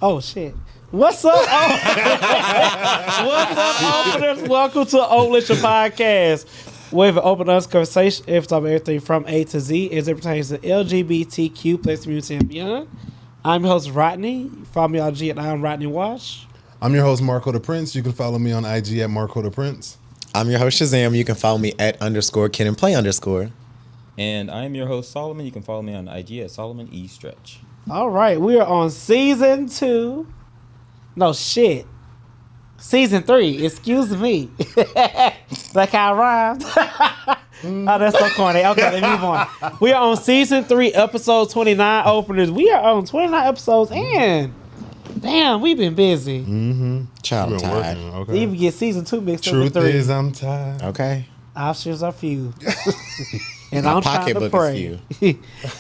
Oh shit. What's up? What's up, openers? Welcome to Openrelationshippodcast, Podcast. We have an open honest conversation if talking about everything from A to Z as it pertains to LGBTQ plus community and beyond. I'm your host Rodney. Follow me on IG at I'm Rodney Wash. I'm your host Marco DePrence. You can follow me on IG at Marco DePrence. I'm your host Shazam. You can follow me at _Kid and Play _. And I'm your host Solomon. You can follow me on IG at Solomon E Stretch. All right, we are on season 2. No shit. Season 3. Excuse me. Like how I rhymed. Oh, that's so corny. Okay, let's move on. We are on season 3, episode 29 openers. We are on 29 episodes and damn, we've been busy. Mm-hmm. Child, I'm tired. Okay. Even get season 2 mixed up Truth with 3. is, I'm tired. Okay. Options are few. And My I'm trying to pocketbook pray. is few.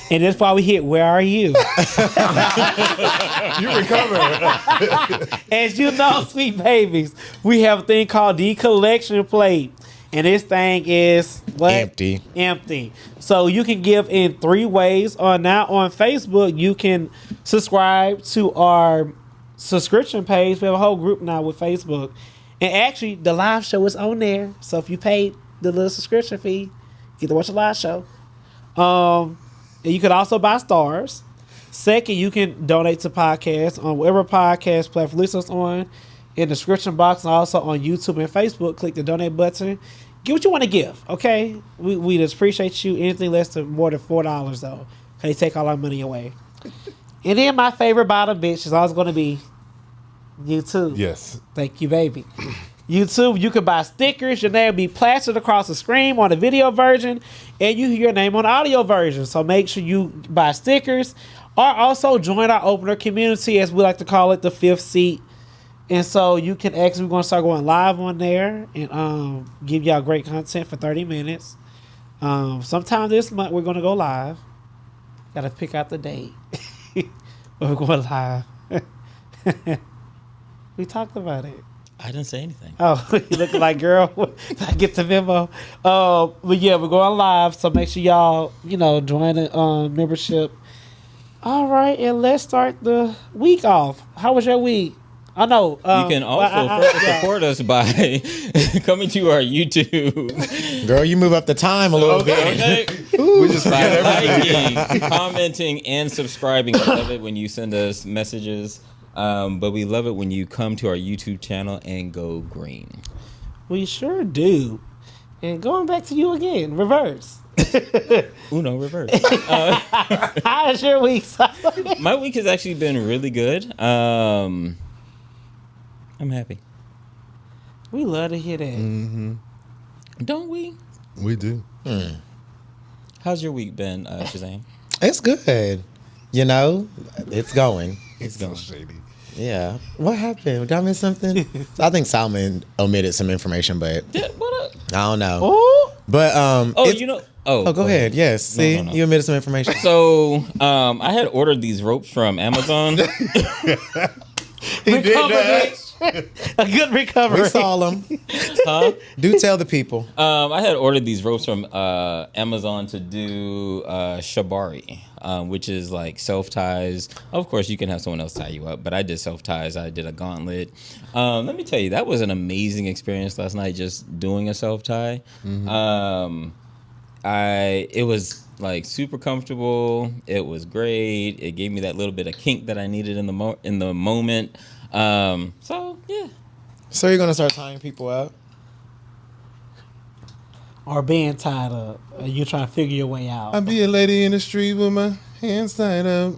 And that's why we hit Where Are You? You recovered. As you know, sweet babies, we have a thing called the collection plate. And this thing is what? Empty. So you can give in 3 ways. Now on Facebook, you can subscribe to our subscription page. We have a whole group now with Facebook. And actually, the live show is on there. So if you paid the little subscription fee, you get to watch a live show. And you can also buy stars. Second, you can donate to podcasts on whatever podcast platform listens on. In the description box and also on YouTube and Facebook, click the donate button. Get what you want to give, okay? We just appreciate you. Anything less than more than $4 though. They take all our money away. And then my favorite bottom bitch is always going to be YouTube. Yes. Thank you, baby. YouTube, you can buy stickers. Your name will be plastered across the screen on the video version, and you hear your name on the audio version. So make sure you buy stickers, or also join our opener community, as we like to call it, the 5th seat. And so you can actually, we're going to start going live on there and give y'all great content for 30 minutes. Sometime this month we're going to go live. Got to pick out the date. But we're going live. We talked about it. I didn't say anything. Oh, you looking like, girl, I get the memo. But yeah, we're going live, so make sure y'all, join the membership. All right, and let's start the week off. How was your week? I know. You can also further support us by coming to our YouTube. Girl, you move up the time a little bit. Okay. We just By forget everything. liking, commenting, and subscribing. We love it when you send us messages. But we love it when you come to our YouTube channel and go green. We sure do. And going back to you again, reverse. Uno, reverse. How's your week? My week has actually been really good. I'm happy. We love to hear that. Mm-hmm. Don't we? We do. How's your week been, Shazam? It's good. It's going. It's so shady. Yeah. What happened? Did I miss something? I think Salmon omitted some information, but What up? I don't know. Oh, But Oh, go ahead. Yes. See, No. you omitted some information. So, I had ordered these ropes from Amazon. recover, bitch. A good recovery. We saw them. Huh? Do tell the people. I had ordered these ropes from Amazon to do shibari, which is like self-ties. Of course, you can have someone else tie you up, but I did self-ties. I did a gauntlet. Let me tell you, that was an amazing experience last night, just doing a self-tie. Mm-hmm. It was like super comfortable. It was great. It gave me that little bit of kink that I needed in the moment. So yeah. So you're gonna start tying people up? Or being tied up. You're trying to figure your way out. I be a lady in the street with my hands tied up.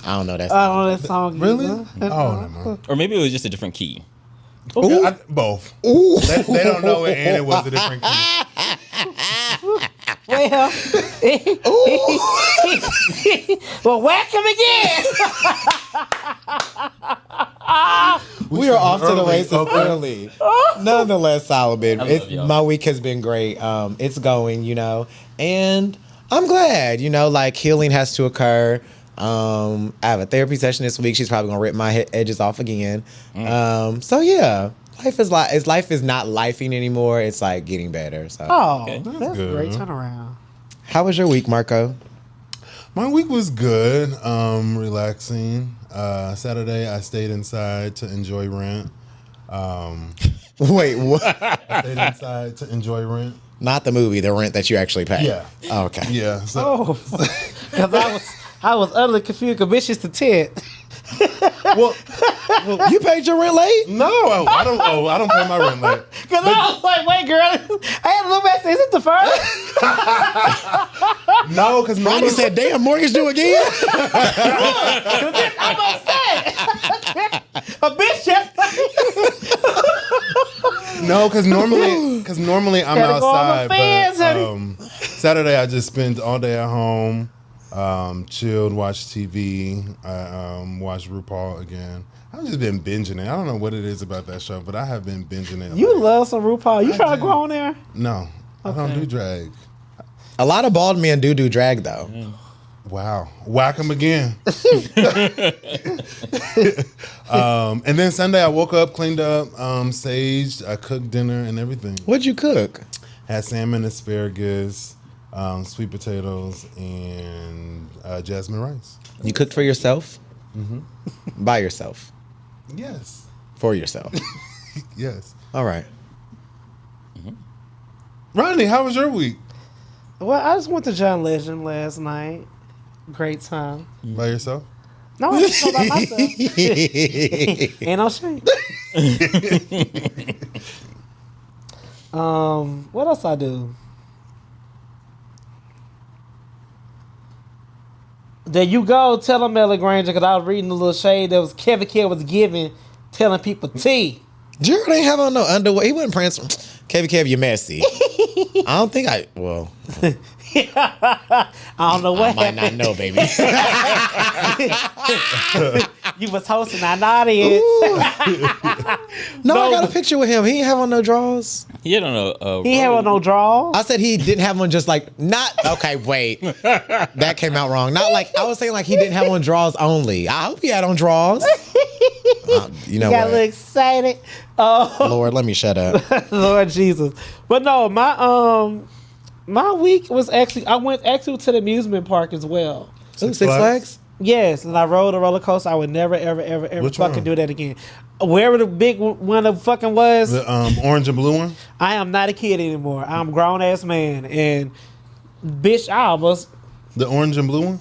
I don't know that. I don't know that song. Really? Either. Oh, no, man. Or maybe it was just a different key. Yeah, both. Ooh. They don't know it, and it was a different key. Well, well, whack him again. We are off to the races Okay. early. Nonetheless, Solomon, I love y'all. my week has been great. It's going, and I'm glad, like healing has to occur. I have a therapy session this week. She's probably gonna rip my edges off again. So yeah, life is not lifing anymore. It's like getting better. So, Oh, Okay. that's a great turnaround. how was your week, Marco? My week was good. Relaxing. Saturday, I stayed inside to enjoy Rent. Wait, what? I stayed inside to enjoy Rent. Not the movie, the rent that you actually pay. Yeah. Oh, okay. Yeah. So, Because I was utterly confused. Because bitch, it's the 10th. well, You paid your rent late? no, I don't. Oh, I don't pay my rent late. Because I was like, wait, girl. I had to look back and say, is it the first? No, because Rodney said, damn, mortgage due again? Because I'm upset. A bitch just no, because normally I'm Gotta go on the outside. fence, But Saturday I just spent all day at home, chilled, watched TV, watched RuPaul again. I've just been binging it. I don't know what it is about that show, but I have been binging it. You love some RuPaul. You trying to go on there? No, I don't do drag. A lot of bald men do drag, though. Wow. Whack 'em again. And then Sunday I woke up, cleaned up, saged, I cooked dinner and everything. What'd you cook? Had salmon, asparagus, sweet potatoes, and jasmine rice. You cooked for yourself? Mm-hmm. By yourself? Yes. For yourself? Yes. All right. Rodney, how was your week? Well, I just went to John Legend last night. Great time. By yourself? No, I just by myself. Ain't no shame. What else I do? There you go. Tell them, Melly Granger, because I was reading the little shade that was Kevin K was giving, telling people T. Jared ain't have on no underwear. He wasn't prancing. Kevin Kev, you messy. I don't think well. I don't know what I might happened. not know, baby. You was hosting our audience. No, I got a picture with him. He ain't have on no drawers. You don't know. He had on no draws. I said he didn't have one just like, not, okay, wait. That came out wrong. Not like, I was saying like he didn't have on drawers only. I hope he had on drawers. You know Got a what? little excited. Lord, let me shut up. Lord Jesus. But no, my week was actually, I went to the amusement park as well. Six Flags? Yes, and I rode a roller coaster. I would never, ever, ever, ever Which fucking one? do that again. Wherever the big one of fucking was, The orange and blue one? I am not a kid anymore. I'm a grown ass man, and bitch, I almost The orange and blue one?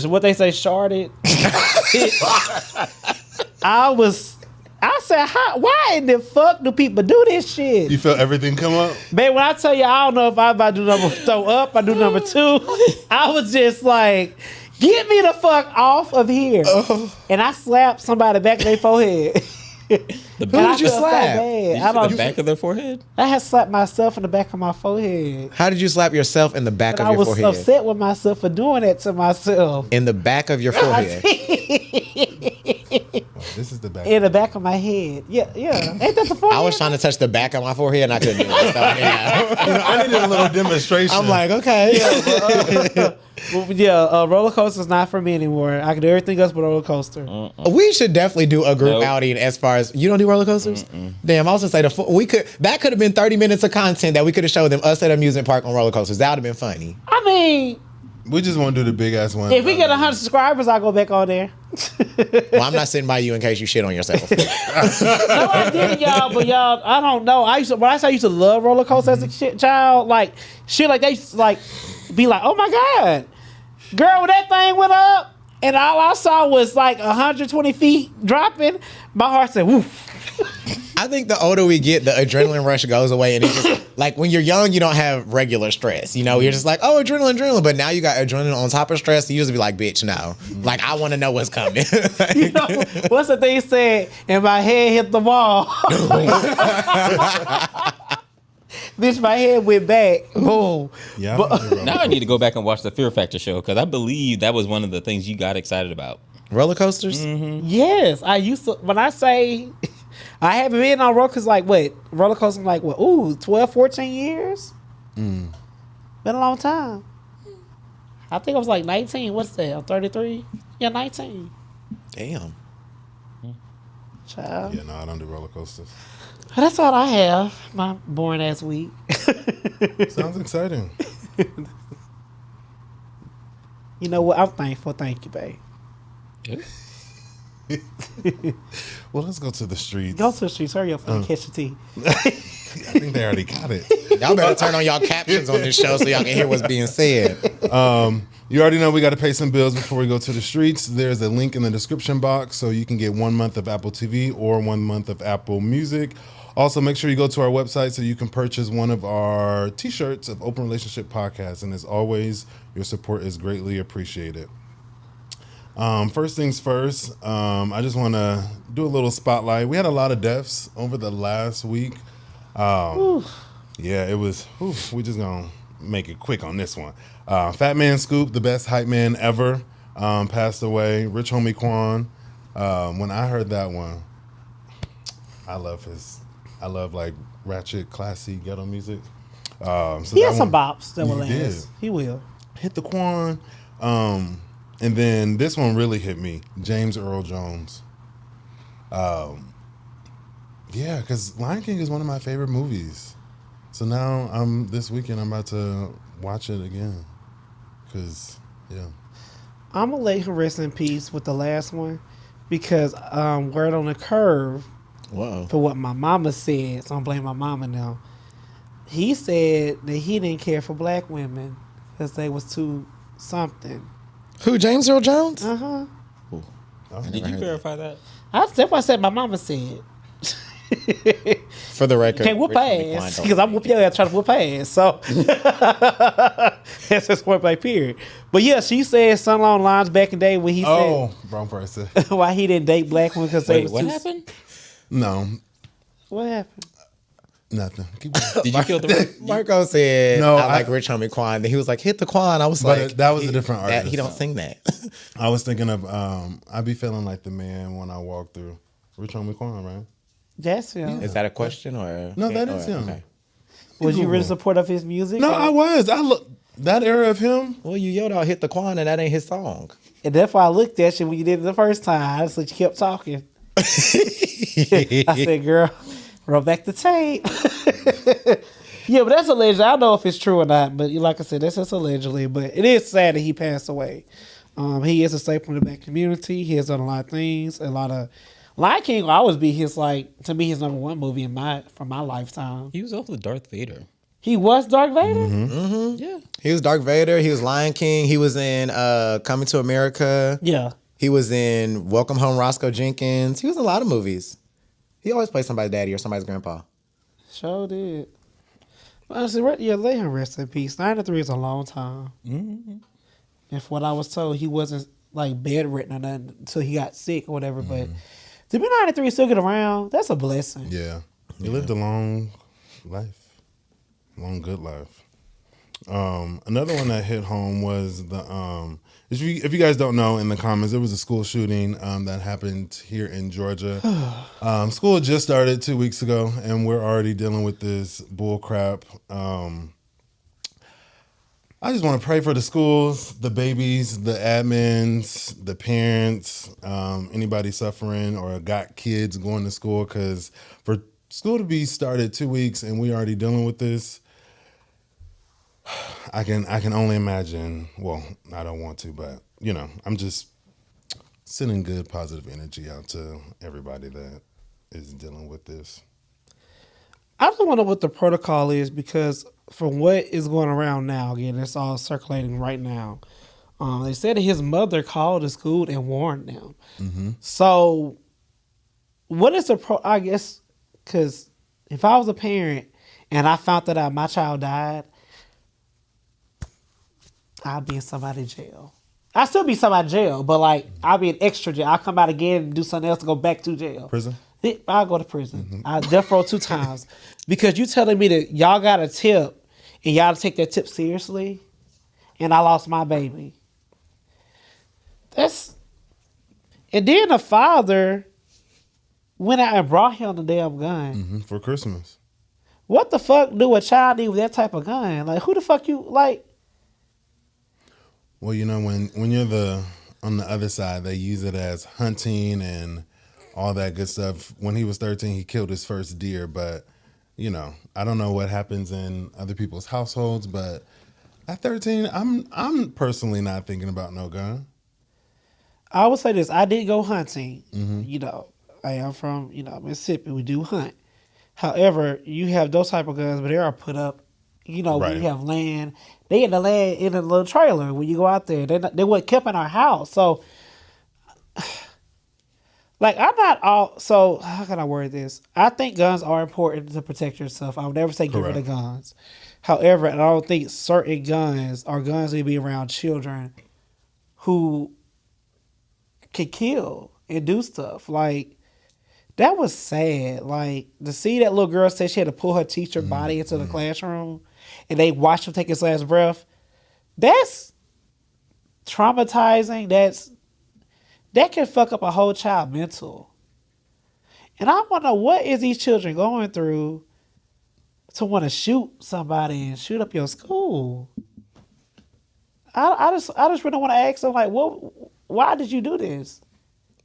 what they say, sharded. I said, why in the fuck do people do this shit? You felt everything come up? Man, when I tell you, I don't know if I'm about to do throw up, I do number 2. I was just like, get me the fuck off of here. And I slapped somebody back in their forehead. Who did you slap? The back of their forehead? I had slapped myself in the back of my forehead. How did you slap yourself in the back of I your was forehead? upset with myself for doing that to myself. In the back of your forehead. This is the back. In the back of my head. Yeah. Ain't that the forehead? I was trying to touch the back of my forehead and I couldn't do it. So, yeah. I needed a little demonstration. I'm like, okay. Roller coaster's not for me anymore. I can do everything else but roller coaster. We should definitely do a group Nope. outing as far as, you don't do roller coasters? Damn, I was gonna say that could have been 30 minutes of content that we could have showed them us at amusement park on roller coasters. That would have been funny. I mean, we just want to do the big ass one. if we get 100 subscribers, I'll go back on there. Well, I'm not sitting by you in case you shit on yourself. No, I didn't, y'all, but y'all, I don't know. I used to love roller coasters as a child, like shit like they used to like be like, oh my God, girl, when that thing went up and all I saw was like 120 feet dropping, my heart said, woof. I think the older we get, the adrenaline rush goes away, and it's just like when you're young, you don't have regular stress. You know, you're just like, oh, adrenaline. But now you got adrenaline on top of stress. You just be like, bitch, no. Like, I want to know what's coming. You know, what's the thing said? And my head hit the wall. Bitch, my head went back. Boom. Yeah. Now I need to go back and watch the Fear Factor show because I believe that was one of the things you got excited about. Roller coasters? Yes, I used to. When I say I haven't been on roller coasters roller coasters like what? Ooh, 12, 14 years. Been a long time. I think I was like 19. What's that? I'm 33. Yeah, 19. Damn. Child. Yeah, no, I don't do roller coasters. That's all I have. My boring ass week. Sounds exciting. You know what? I'm thankful. Thank you, babe. Well, let's go to the streets. Go to the streets. Hurry up for the catch your tea. I think they already got it. Y'all better turn on y'all captions on this show so y'all can hear what's being said. You already know we got to pay some bills before we go to the streets. There's a link in the description box so you can get 1 month of Apple TV or 1 month of Apple Music. Also, make sure you go to our website so you can purchase one of our t-shirts of Open Relationship Podcast. And as always, your support is greatly appreciated. First things first, I just want to do a little spotlight. We had a lot of deaths over the last week. Yeah, it was, we just going to make it quick on this one. Fat Man Scoop, the best hype man ever, passed away. Rich Homie Quan. When I heard that one, I love like ratchet, classy ghetto music. So he has some bops that will last. Did. He will. Hit the Quan. And then this one really hit me. James Earl Jones. Yeah, because Lion King is one of my favorite movies. So now this weekend I'm about to watch it again. Because, yeah. I'm going to let him rest in peace with the last one because word on the curve for what my mama said, so I'm blaming my mama now. He said that he didn't care for black women because they was too something. Who, James Earl Jones? Uh-huh. Did you verify that? That's what I said my mama said. For the record. Can't whoop ass because I'm whoop your ass trying to whoop ass. So that's just point blank period. But yeah, she said something along the lines back in the day when he said wrong person. why he didn't date black women because they was what too. happened? No, What happened? nothing. Keep going. Did you kill the Marco said, No, I like Rich Homie Quan. Then he was like, hit the Quan. I was like, that was a different artist. He don't sing that. I was thinking of, I be feeling like the man when I walk through. Rich Homie Quan, right? That's him. Is that a question or? No, that is him. Okay. Was you really supportive of his music? No, I was. I look that era of him. Well, you yelled out hit the Quan and that ain't his song. And that's why I looked at you when you did it the first time. So you kept talking. I said, girl, roll back the tape. Yeah, but that's alleged. I don't know if it's true or not, but like I said, that's just allegedly. But it is sad that he passed away. He is a staple in the black community. He has done a lot of things. Lion King will always be his, to me, his number one movie from my lifetime. He was also Darth Vader. He was Darth Vader? Mm-hmm. Yeah. He was Darth Vader. He was Lion King. He was in Coming to America. Yeah. He was in Welcome Home, Roscoe Jenkins. He was in a lot of movies. He always played somebody's daddy or somebody's grandpa. Sure did. Honestly, yeah, let him rest in peace. 93 is a long time. Mm-hmm. And from what I was told, he wasn't bedridden or nothing until he got sick or whatever. But to be 93 and still get around, that's a blessing. Yeah. He lived a long life. Long, good life. Another one that hit home was the if you guys don't know, in the comments, there was a school shooting that happened here in Georgia. School just started 2 weeks ago, and we're already dealing with this bull crap. I just want to pray for the schools, the babies, the admins, the parents, anybody suffering or got kids going to school, because for school to be started 2 weeks and we already dealing with this, I can only imagine. Well, I don't want to, but I'm just sending good positive energy out to everybody that is dealing with this. I don't know what the protocol is, because from what is going around now, again, it's all circulating right now. They said that his mother called the school and warned them. Mm-hmm. So what is I guess, because if I was a parent and I found that out my child died, I'd be in somebody's jail. I'd still be in somebody's jail, but I'll be in extra jail. I'll come out again and do something else to go back to jail. Prison? I'll go to prison. I'll death row 2 times. Because you telling me that y'all got a tip and y'all take that tip seriously, and I lost my baby. And then the father went out and brought him the damn gun. For Christmas. What the fuck do a child need with that type of gun? Who the fuck you, Well, when you're on the other side, they use it as hunting and all that good stuff. When he was 13, he killed his first deer, but I don't know what happens in other people's households, but at 13, I'm personally not thinking about no gun. I would say this. I did go hunting. You know, I am from, Mississippi. We do hunt. However, you have those type of guns, but they are put up, when you have land. They in the land in a little trailer when you go out there. They weren't kept in our house. So, like, I'm not all. So, how can I word this? I think guns are important to protect yourself. I would never say get rid of guns. However, I don't think certain guns are guns that be around children who can kill and do stuff. Like, that was sad. Like, to see that little girl say she had to pull her teacher body into the classroom and they watched him take his last breath. That's traumatizing. That can fuck up a whole child mental. And I want to know, what is these children going through to want to shoot somebody and shoot up your school? I just really want to ask them, like, why did you do this?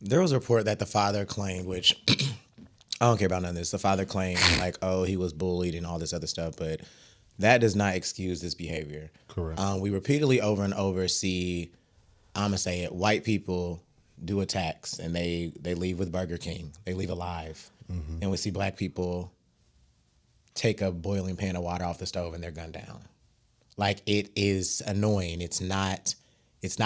There was a report that the father claimed, which I don't care about none of this. The father claimed, like, oh, he was bullied and all this other stuff, but that does not excuse this behavior. Correct. We repeatedly over and over see, I'm going to say it, white people do attacks and they leave with Burger King. They leave alive. And we see black people take a boiling pan of water off the stove and they're gunned down. Like, it is annoying. It's not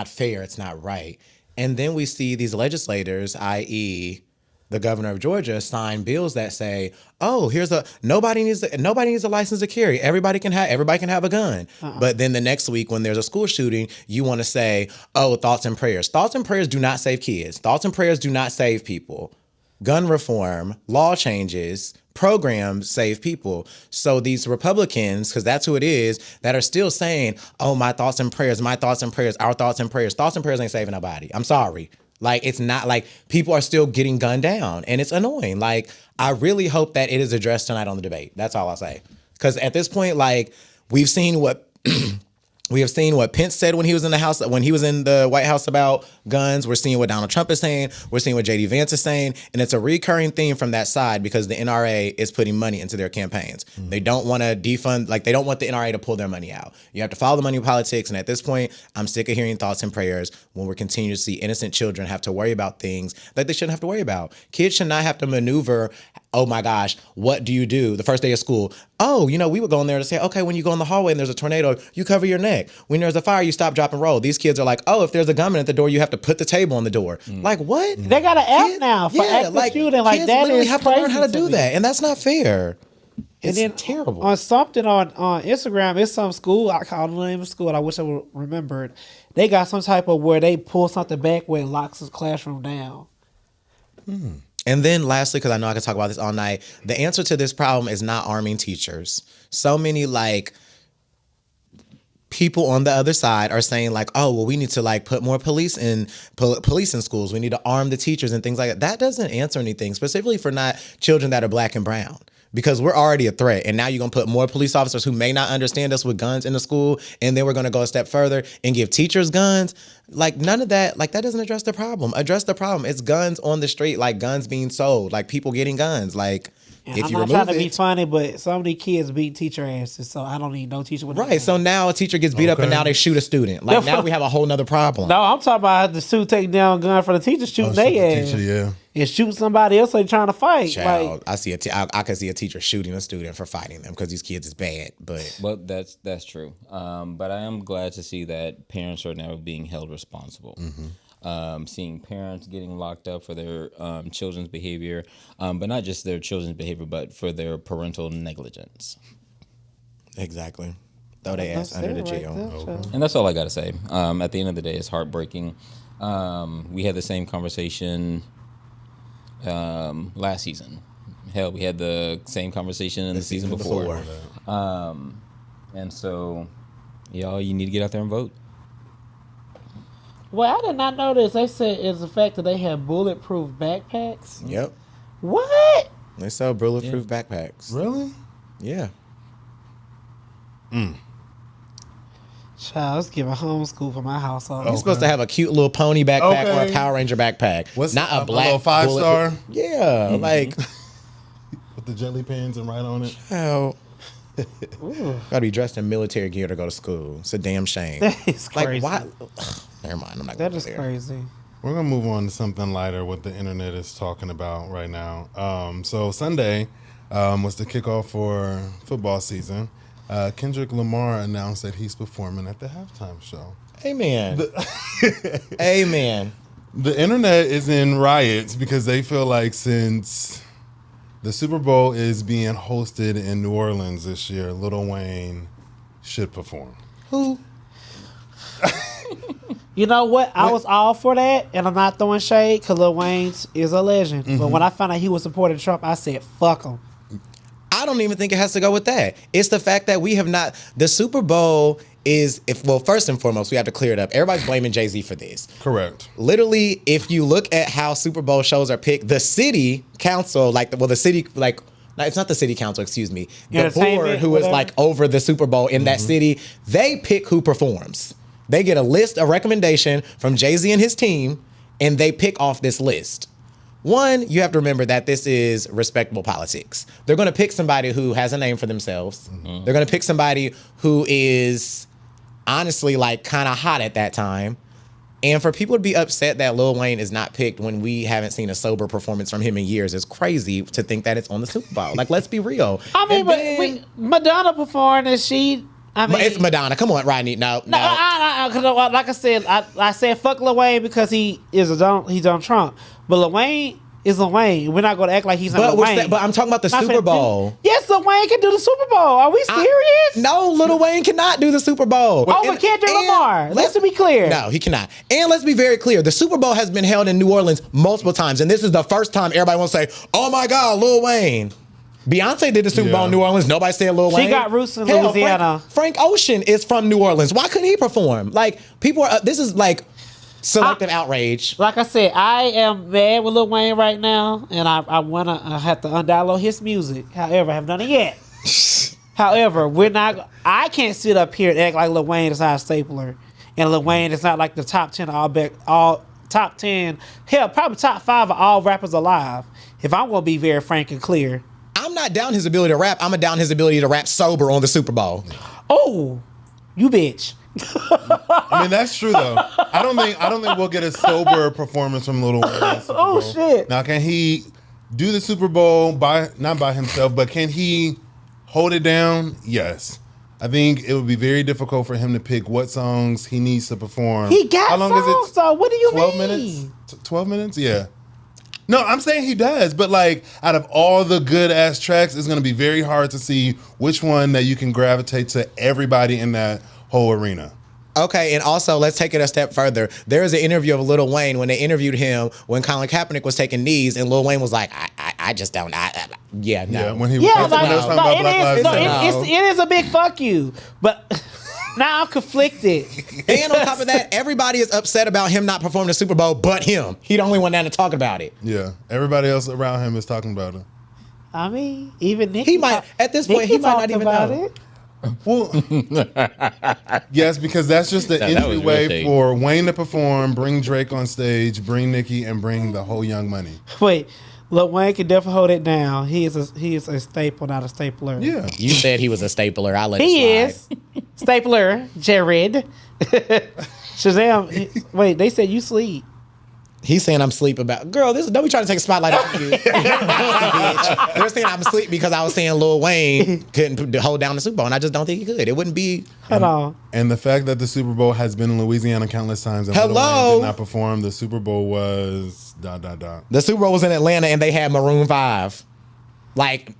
fair. It's not right. And then we see these legislators, i.e., the governor of Georgia, sign bills that say, "Oh, nobody needs a license to carry. Everybody can have a gun." But then the next week, when there's a school shooting, you want to say, "Oh, thoughts and prayers." Thoughts and prayers do not save kids. Thoughts and prayers do not save people. Gun reform, law changes, programs save people. So these Republicans, because that's who it is, that are still saying, "Oh, my thoughts and prayers, my thoughts and prayers, our thoughts and prayers." Thoughts and prayers ain't saving nobody. I'm sorry. Like, it's not like people are still getting gunned down, and it's annoying. Like, I really hope that it is addressed tonight on the debate. That's all I'll say. Because at this point, like, we've seen what we have seen what Pence said when he was in the White House about guns. We're seeing what Donald Trump is saying. We're seeing what J.D. Vance is saying. And it's a recurring theme from that side because the NRA is putting money into their campaigns. They don't want to defund, like, they don't want the NRA to pull their money out. You have to follow the money in politics. And at this point, I'm sick of hearing thoughts and prayers when we're continuing to see innocent children have to worry about things that they shouldn't have to worry about. Kids should not have to maneuver. Oh my gosh, what do you do the first day of school? Oh, we would go in there to say, okay, when you go in the hallway and there's a tornado, you cover your neck. When there's a fire, you stop, drop, and roll. These kids are like, oh, if there's a gunman at the door, you have to put the table on the door. Like, what? They got an app now for active shooting. Like, kids that literally is have to crazy learn how to do that, and that's not fair. It's and then terrible. On something on Instagram, it's some school. I call the name of school. I wish I would remember it. They got some type of where they pull something back where it locks the classroom down. And then lastly, because I know I can talk about this all night, the answer to this problem is not arming teachers. So many, like, people on the other side are saying, like, oh, well, we need to, like, put more police in schools. We need to arm the teachers and things like that. That doesn't answer anything, specifically for not children that are black and brown. Because we're already a threat, and now you're going to put more police officers who may not understand us with guns in the school, and then we're going to go a step further and give teachers guns. Like, none of that, like, that doesn't address the problem. Address the problem. It's guns on the street, like, guns being sold, like, people getting guns. Like, and if I'm you not remove trying to be it. funny, but some of these kids beat teacher asses, so I don't need no teacher with Right, so now a teacher gets beat up and now they shoot a student. Like, now we have a whole nother problem. No, I'm talking about the student taking down a gun for the teacher shooting their ass. Teacher, yeah. And shoot somebody else they trying to fight. Child, I can see a teacher shooting a student for fighting them because these kids is bad. But Well, that's true. But I am glad to see that parents are now being held responsible. Seeing parents getting locked up for their children's behavior, but not just their children's behavior, but for their parental negligence. exactly, throw their ass under the jail. And that's all I got to say. At the end of the day, it's heartbreaking. We had the same conversation last season. Hell, we had the same conversation in the season before. And so, y'all, you need to get out there and vote. Well, I did not know this. They said it's the fact that they have bulletproof backpacks. Yep, What? they sell bulletproof backpacks. Really? Yeah. Child, let's give a homeschool for my household. You're supposed to have a cute little pony backpack or a Okay. Power Ranger backpack. What's not a black little 5-star Yeah, like, with the jelly pins and right on it? hell. Gotta be dressed in military gear to go to school. It's a damn shame. That is crazy. Like, why? Never mind. I'm not That going is there. crazy. We're going to move on to something lighter, what the internet is talking about right now. So Sunday was the kickoff for football season. Kendrick Lamar announced that he's performing at the halftime show. Amen. Amen. The internet is in riots because they feel like since the Super Bowl is being hosted in New Orleans this year, Lil Wayne should perform. Who? You know what? I was all for that, and I'm not throwing shade because Lil Wayne is a legend. But when I found out he was supporting Trump, I said, fuck him. I don't even think it has to go with that. It's the fact that we have not. The Super Bowl is, first and foremost, we have to clear it up. Everybody's blaming Jay-Z for this. Correct. Literally, if you look at how Super Bowl shows are picked, the city council, it's not the city council, excuse me. The board who is like over the Super Bowl in that city, they pick who performs. They get a list, a recommendation from Jay-Z and his team, and they pick off this list. One, you have to remember that this is respectable politics. They're going to pick somebody who has a name for themselves. They're going to pick somebody who is honestly like kind of hot at that time. And for people to be upset that Lil Wayne is not picked when we haven't seen a sober performance from him in years is crazy to think that it's on the Super Bowl. Like, let's be real. I mean, but Madonna performed and she... I mean, it's Madonna. Come on, Rodney. No. Like I said, I said fuck Lil Wayne because he's on Trump. But Lil Wayne is Lil Wayne. We're not going to act like he's not Lil Wayne. But I'm talking about the Super Bowl. Yes, Lil Wayne can do the Super Bowl. Are we serious? No, Lil Wayne cannot do the Super Bowl. But Kendrick Lamar. Let's be clear. No, he cannot. And let's be very clear. The Super Bowl has been held in New Orleans multiple times. And this is the first time everybody wants to say, oh my God, Lil Wayne. Beyonce did the Super Bowl in New Orleans. Nobody said Lil Wayne. She got roots in Louisiana. Frank Ocean is from New Orleans. Why couldn't he perform? Like, people are, this is like selective outrage. Like I said, I am mad with Lil Wayne right now, and I have to undownload his music. However, I haven't done it yet. However, I can't sit up here and act like Lil Wayne is not a stapler. And Lil Wayne is not like the top 10 all top 10, hell, probably top 5 of all rappers alive. If I'm going to be very frank and clear. I'm not down his ability to rap. I'm down his ability to rap sober on the Super Bowl. Oh, you bitch. I mean, that's true though. I don't think we'll get a sober performance from Lil Wayne. Oh shit. Now, can he do the Super Bowl not by himself, but can he hold it down? Yes. I think it would be very difficult for him to pick what songs he needs to perform. He got How long songs, is it? though. What do you 12 mean? minutes? 12 minutes? Yeah. No, I'm saying he does, but like out of all the good ass tracks, it's going to be very hard to see which one that you can gravitate to everybody in that whole arena. Okay, and also let's take it a step further. There is an interview of Lil Wayne when they interviewed him when Colin Kaepernick was taking knees, and Lil Wayne was like, "I just don't." Yeah, no. Yeah, when he was talking about Black Lives Matter. It is a big fuck you, but. Now I'm conflicted. And on top of that, everybody is upset about him not performing the Super Bowl, but him. He the only one down to talk about it. Yeah, everybody else around him is talking about it. I mean, even Nicki. He might at this point. He might not even know. It. Well, yes, because that's just the entryway for Wayne to perform, bring Drake on stage, bring Nicki, and bring the whole Young Money. Wait. Lil Wayne can definitely hold it down. He is a staple, not a stapler. Yeah. You said he was a stapler. I'll let it slide. He is. Stapler, Jared. Shazam. Wait, they said you sleep. He's saying I'm asleep about... Girl, don't be trying to take a spotlight off of you. Bitch. They're saying I'm asleep because I was saying Lil Wayne couldn't hold down the Super Bowl, and I just don't think he could. It wouldn't be... Hold on. And the fact that the Super Bowl has been in Louisiana countless times and Lil Wayne did not perform, the Super Bowl was... The Super Bowl was in Atlanta, and they had Maroon 5. Like...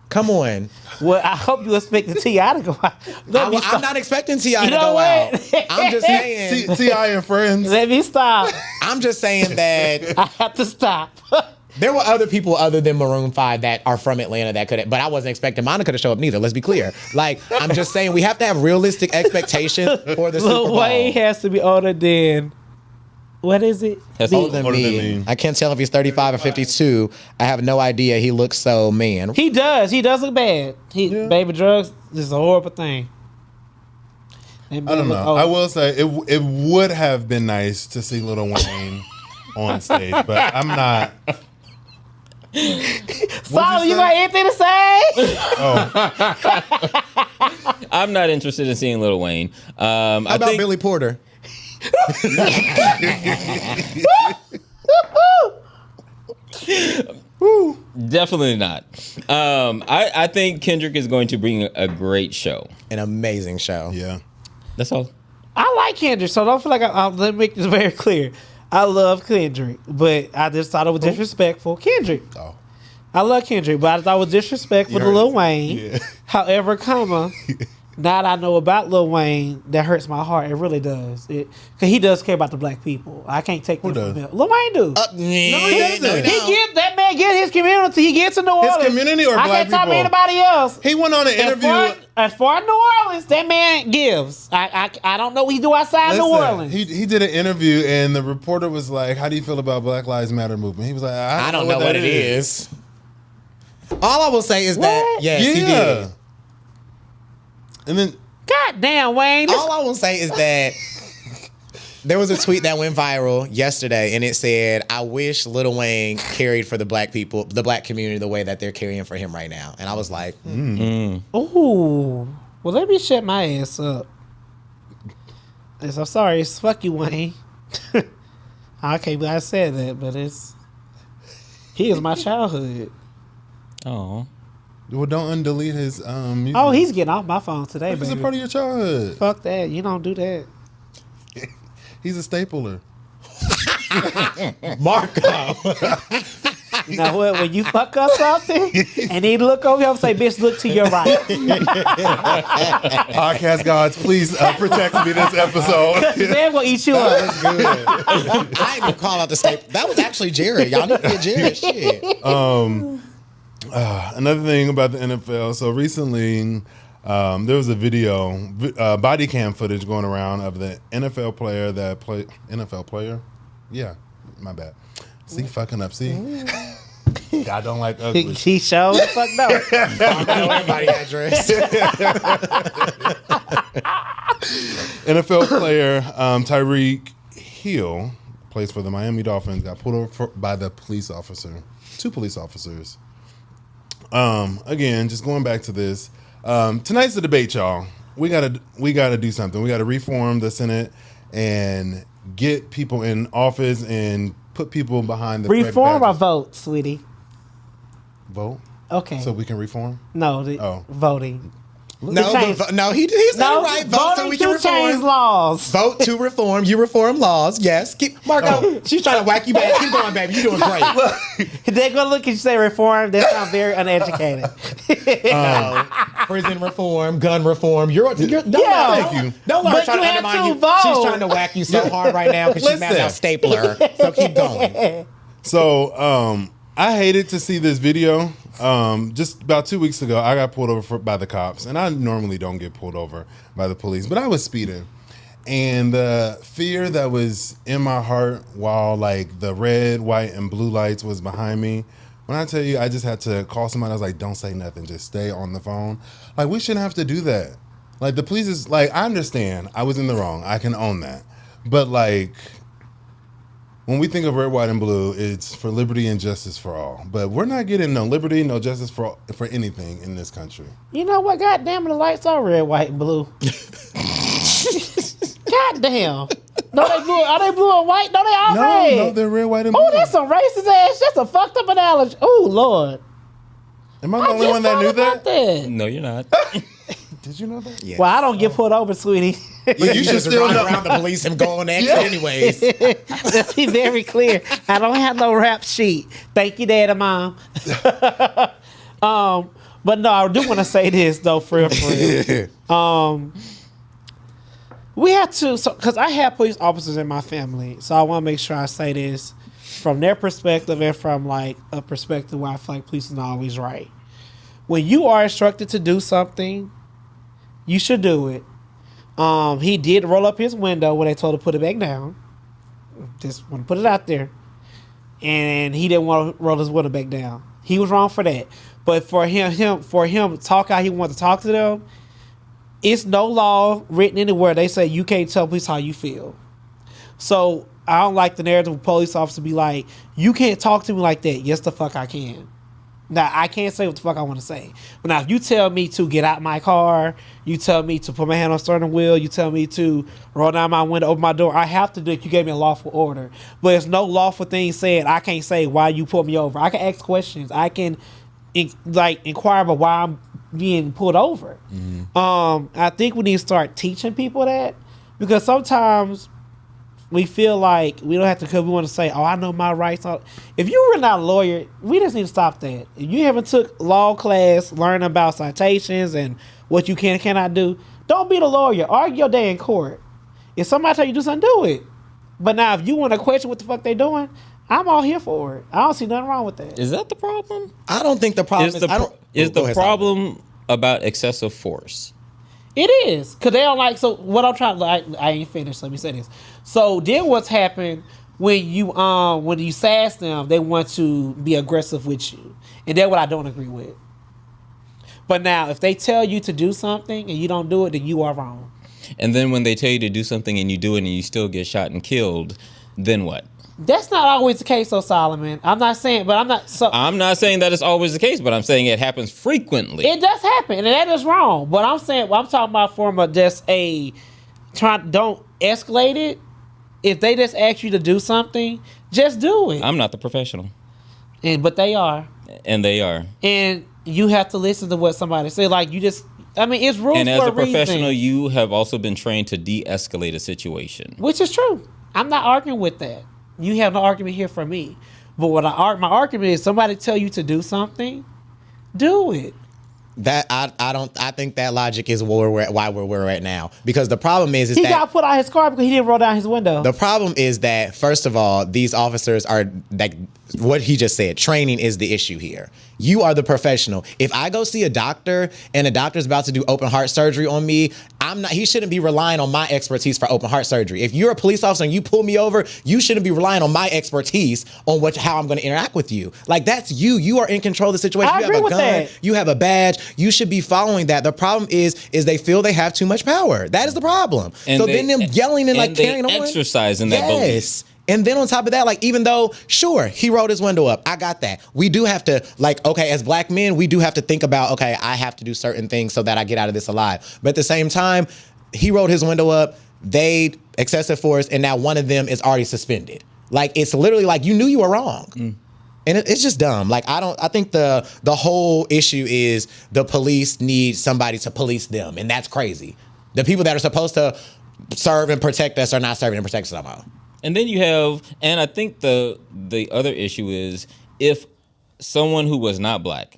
Come on. Well, I hope you expect the T.I. to go out. I'm not expecting T.I. to go out. I'm just saying. T.I. and friends. Let me stop. I'm just saying that. I have to stop. There were other people other than Maroon 5 that are from Atlanta that could have, but I wasn't expecting Monica to show up neither. Let's be clear. Like, I'm just saying we have to have realistic expectations for the Super Bowl. Lil Wayne has to be older than... What is it? That's older than me. I can't tell if he's 35 or 52. I have no idea. He looks so man. He does. He does look bad. Baby drugs is a horrible thing. I don't know. I will say it would have been nice to see Lil Wayne on stage, but I'm not. Solid, you got anything to say? I'm not interested in seeing Lil Wayne. How about Billy Porter? Definitely not. I think Kendrick is going to bring a great show. An amazing show. Yeah. That's all. I like Kendrick, so don't feel like let me make this very clear. I love Kendrick, but I just thought it was disrespectful. Kendrick. Oh. I love Kendrick, but I thought it was disrespectful to Lil Wayne. Yeah. However, now that I know about Lil Wayne, that hurts my heart. It really does. Because he does care about the black people. I can't take that from him. Lil Wayne do. No, he doesn't. That man get his community. He gets to New Orleans. His community or black people? I can't talk about anybody else. He went on an interview. As far as New Orleans, that man gives. I don't know what he do outside New Orleans. He did an interview and the reporter was like, "How do you feel about Black Lives Matter movement?" He was like, "I don't know what it is." All I will say is that yes, he did. And then, God damn, Wayne. All I will say is that there was a tweet that went viral yesterday, and it said, "I wish Lil Wayne carried for the black people, the black community, the way that they're carrying for him right now." And I was like, Ooh. Well, let me shut my ass up. Yes, I'm sorry. It's fuck you, Wayne. I can't believe I said that, but he is my childhood. Oh. well, don't undelete his music. Oh, he's getting off my phone today, He's baby. a part of your childhood. Fuck that. You don't do that. He's a stapler. Marco. You know what? When you fuck up something and he look over here and say, "Bitch, look to your right." Podcast gods, please protect me this episode. They're gonna eat you up. I ain't gonna call out the state. That was actually Jared. Y'all need to get Jared. Shit. Another thing about the NFL. So recently, there was a video, body cam footage going around of the NFL player that played. NFL player? Yeah, my bad. See, fucking up. See, I don't like ugly. He showed the fuck no. I know everybody address. NFL player Tyreek Hill plays for the Miami Dolphins. Got pulled over by the police officer. 2 police officers. Again, just going back to this. Tonight's the debate, y'all. We gotta do something. We gotta reform the Senate and get people in office and put people behind the Reform or vote, sweetie? vote. Okay. So we can reform. No, voting. No, he's not right. Vote so we can change reform. laws. Vote to reform. You reform laws. Yes. Keep Marco. She's trying to whack you back. Keep going, baby. You're doing great. They're gonna look at you say reform. That sounds very uneducated. Prison reform, gun reform. You're thank you. Don't let her But try you to have undermine to you. vote. She's trying to whack you so hard right now because she's mad about Stapler. So keep going. So I hated to see this video. Just about 2 weeks ago, I got pulled over by the cops, and I normally don't get pulled over by the police, but I was speeding, and the fear that was in my heart while like the red, white, and blue lights was behind me. When I tell you, I just had to call somebody. I was like, "Don't say nothing, just stay on the phone." Like, we shouldn't have to do that. Like, the police is like, I understand I was in the wrong. I can own that, but like, when we think of red, white, and blue, it's for liberty and justice for all. But we're not getting no liberty, no justice for anything in this country. You know what? God damn it, the lights are red, white, and blue. God damn. No, they blue. Are they blue and white? No, they all red. No, they're red, white, and blue. Oh, that's some racist ass. That's a fucked up analogy. Oh, Lord. Am I the only one that knew that? No, you're not. Did you know that? Yeah. Well, I don't get pulled over, sweetie. But you should still ride around the police and go on the exit anyways. Let's be very clear. I don't have no rap sheet. Thank you, Dad and Mom. But no, I do want to say this though, for real. We have to, because I have police officers in my family, so I want to make sure I say this from their perspective and from like a perspective where I feel like police is not always right. When you are instructed to do something, you should do it. He did roll up his window when they told him to put it back down. Just want to put it out there. And he didn't want to roll his window back down. He was wrong for that. But for him to talk how he wanted to talk to them, it's no law written anywhere. They say you can't tell police how you feel. So I don't like the narrative of police officers be like, you can't talk to me like that. Yes, the fuck I can. Now, I can't say what the fuck I want to say. But now, if you tell me to get out my car, you tell me to put my hand on the steering wheel, you tell me to roll down my window, open my door, I have to do it. You gave me a lawful order. But there's no lawful thing said. I can't say why you pulled me over. I can ask questions. I can, inquire about why I'm being pulled over. I think we need to start teaching people that. Because sometimes we feel like we don't have to, because we want to say, oh, I know my rights. If you were not a lawyer, we just need to stop that. If you haven't took law class, learn about citations and what you can and cannot do, don't be the lawyer. Argue your day in court. If somebody tell you to do something, do it. But now, if you want to question what the fuck they doing, I'm all here for it. I don't see nothing wrong with that. Is that the problem? I don't think the problem is the problem about excessive force. It is, because they don't like, so what I'm trying to, I ain't finished, let me say this. So then what's happened when you sass them, they want to be aggressive with you. And that's what I don't agree with. But now, if they tell you to do something and you don't do it, then you are wrong. And then when they tell you to do something and you do it and you still get shot and killed, then what? That's not always the case, though, Solomon. I'm not saying that it's always the case, but I'm saying it happens frequently. It does happen, and that is wrong. But I'm talking about from don't escalate it. If they just ask you to do something, just do it. I'm not the professional. But they are. And they are. And you have to listen to what somebody say. Like, you just, it's rules for a reason. And as a professional, you have also been trained to de-escalate a situation. Which is true. I'm not arguing with that. You have no argument here from me. But my argument is, somebody tell you to do something, do it. That I think that logic is why we're at now. Because the problem is he got put out his car because he didn't roll down his window. The problem is that, first of all, these officers are, like what he just said, training is the issue here. You are the professional. If I go see a doctor and a doctor's about to do open heart surgery on me, he shouldn't be relying on my expertise for open heart surgery. If you're a police officer and you pull me over, you shouldn't be relying on my expertise on how I'm going to interact with you. Like, that's you. You are in control of the situation. I you agree have a with gun. that. You have a badge. You should be following that. The problem is they feel they have too much power. That is the problem. And then them yelling and carrying on. Exercise in that belief. And then on top of that, like, even though, sure, he rolled his window up. I got that. We do have to, as black men, we do have to think about, okay, I have to do certain things so that I get out of this alive. But at the same time, he rolled his window up, they excessive force, and now one of them is already suspended. Like, it's literally like, you knew you were wrong. And it's just dumb. Like, I think the whole issue is the police need somebody to police them. And that's crazy. The people that are supposed to serve and protect us are not serving and protect us somehow. And then you have, and I think the other issue is, if someone who was not black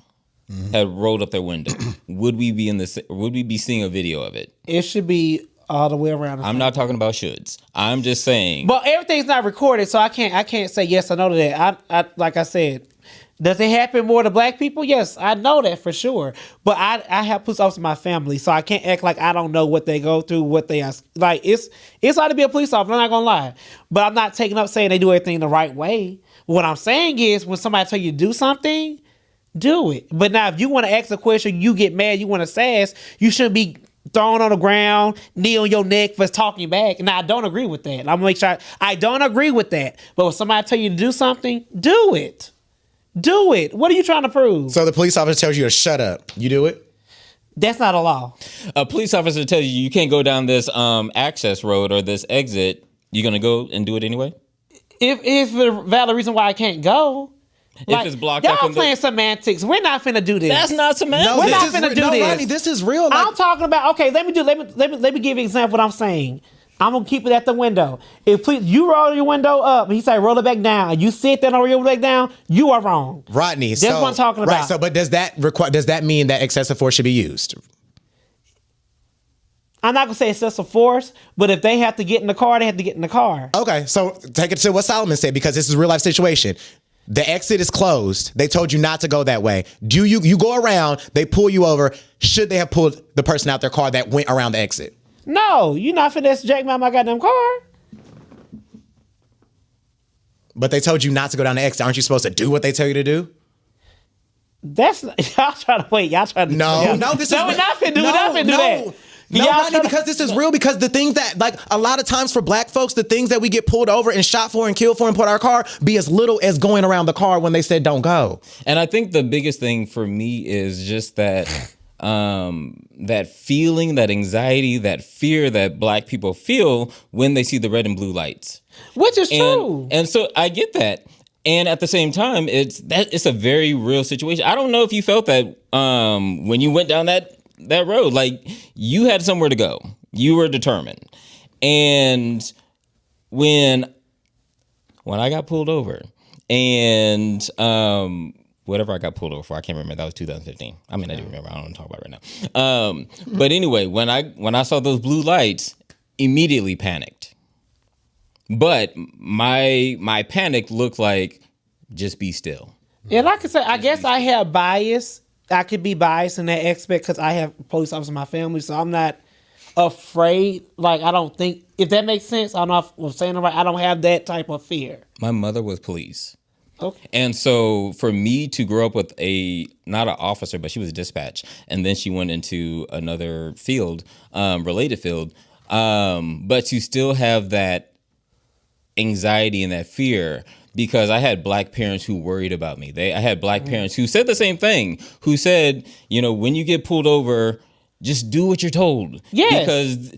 had rolled up their window, would we be seeing a video of it? It should be all the way around. I'm not talking about shoulds. I'm just saying. But everything's not recorded, so I can't say yes or no to that. I like I said, does it happen more to black people? Yes, I know that for sure. But I have police officers in my family, so I can't act like I don't know what they go through, what they are. Like, it's hard to be a police officer, I'm not going to lie. But I'm not taking up saying they do everything the right way. What I'm saying is, when somebody tell you to do something, do it. But now, if you want to ask a question, you get mad, you want to sass, you shouldn't be thrown on the ground, knee on your neck for talking back. Now, I don't agree with that. I'm going to make sure I don't agree with that. But when somebody tell you to do something, do it. Do it. What are you trying to prove? So the police officer tells you to shut up. You do it? That's not a law. A police officer tells you can't go down this access road or this exit. You're going to go and do it anyway? If the valid reason why I can't go. If it's blocked up. Y'all playing semantics. We're not finna do this. That's not semantics. We're not finna do this. Rodney, this is real. I'm talking about, okay, let me give you an example of what I'm saying. I'm gonna keep it at the window. If you roll your window up, and he say roll it back down, and you sit there and roll your window back down, you are wrong. Rodney, that's what I'm talking about. Right. So, but does that mean that excessive force should be used? I'm not gonna say excessive force, but if they have to get in the car, they have to get in the car. Okay, so take it to what Solomon said, because this is a real life situation. The exit is closed. They told you not to go that way. You go around, they pull you over. Should they have pulled the person out their car that went around the exit? No, you're not finna jack me out my goddamn car. But they told you not to go down the exit. Aren't you supposed to do what they tell you to do? That's y'all trying to wait. Y'all trying to no. This is we're not finna do that. No, Rodney, because this is real. Because the things that, like, a lot of times for black folks, the things that we get pulled over and shot for and killed for and put in our car be as little as going around the car when they said don't go. And I think the biggest thing for me is just that that feeling, that anxiety, that fear that black people feel when they see the red and blue lights. Which is true. And so I get that. And at the same time, it's a very real situation. I don't know if you felt that when you went down that road. Like, you had somewhere to go. You were determined. And when I got pulled over and whatever I got pulled over for, I can't remember. That was 2015. I mean, I do remember. I don't want to talk about it right now. But anyway, when I saw those blue lights, immediately panicked. But my panic looked like, just be still. Yeah, like I said, I guess I have bias. I could be biased in that aspect because I have police officers in my family, so I'm not afraid. Like, I don't think, if that makes sense, I don't know if I'm saying it right. I don't have that type of fear. My mother was police. Okay. And so for me to grow up with not an officer, but she was a dispatch, and then she went into another field, related field, but to still have that anxiety and that fear, because I had black parents who worried about me. I had black parents who said the same thing, who said, when you get pulled over, just do what you're told. Yes.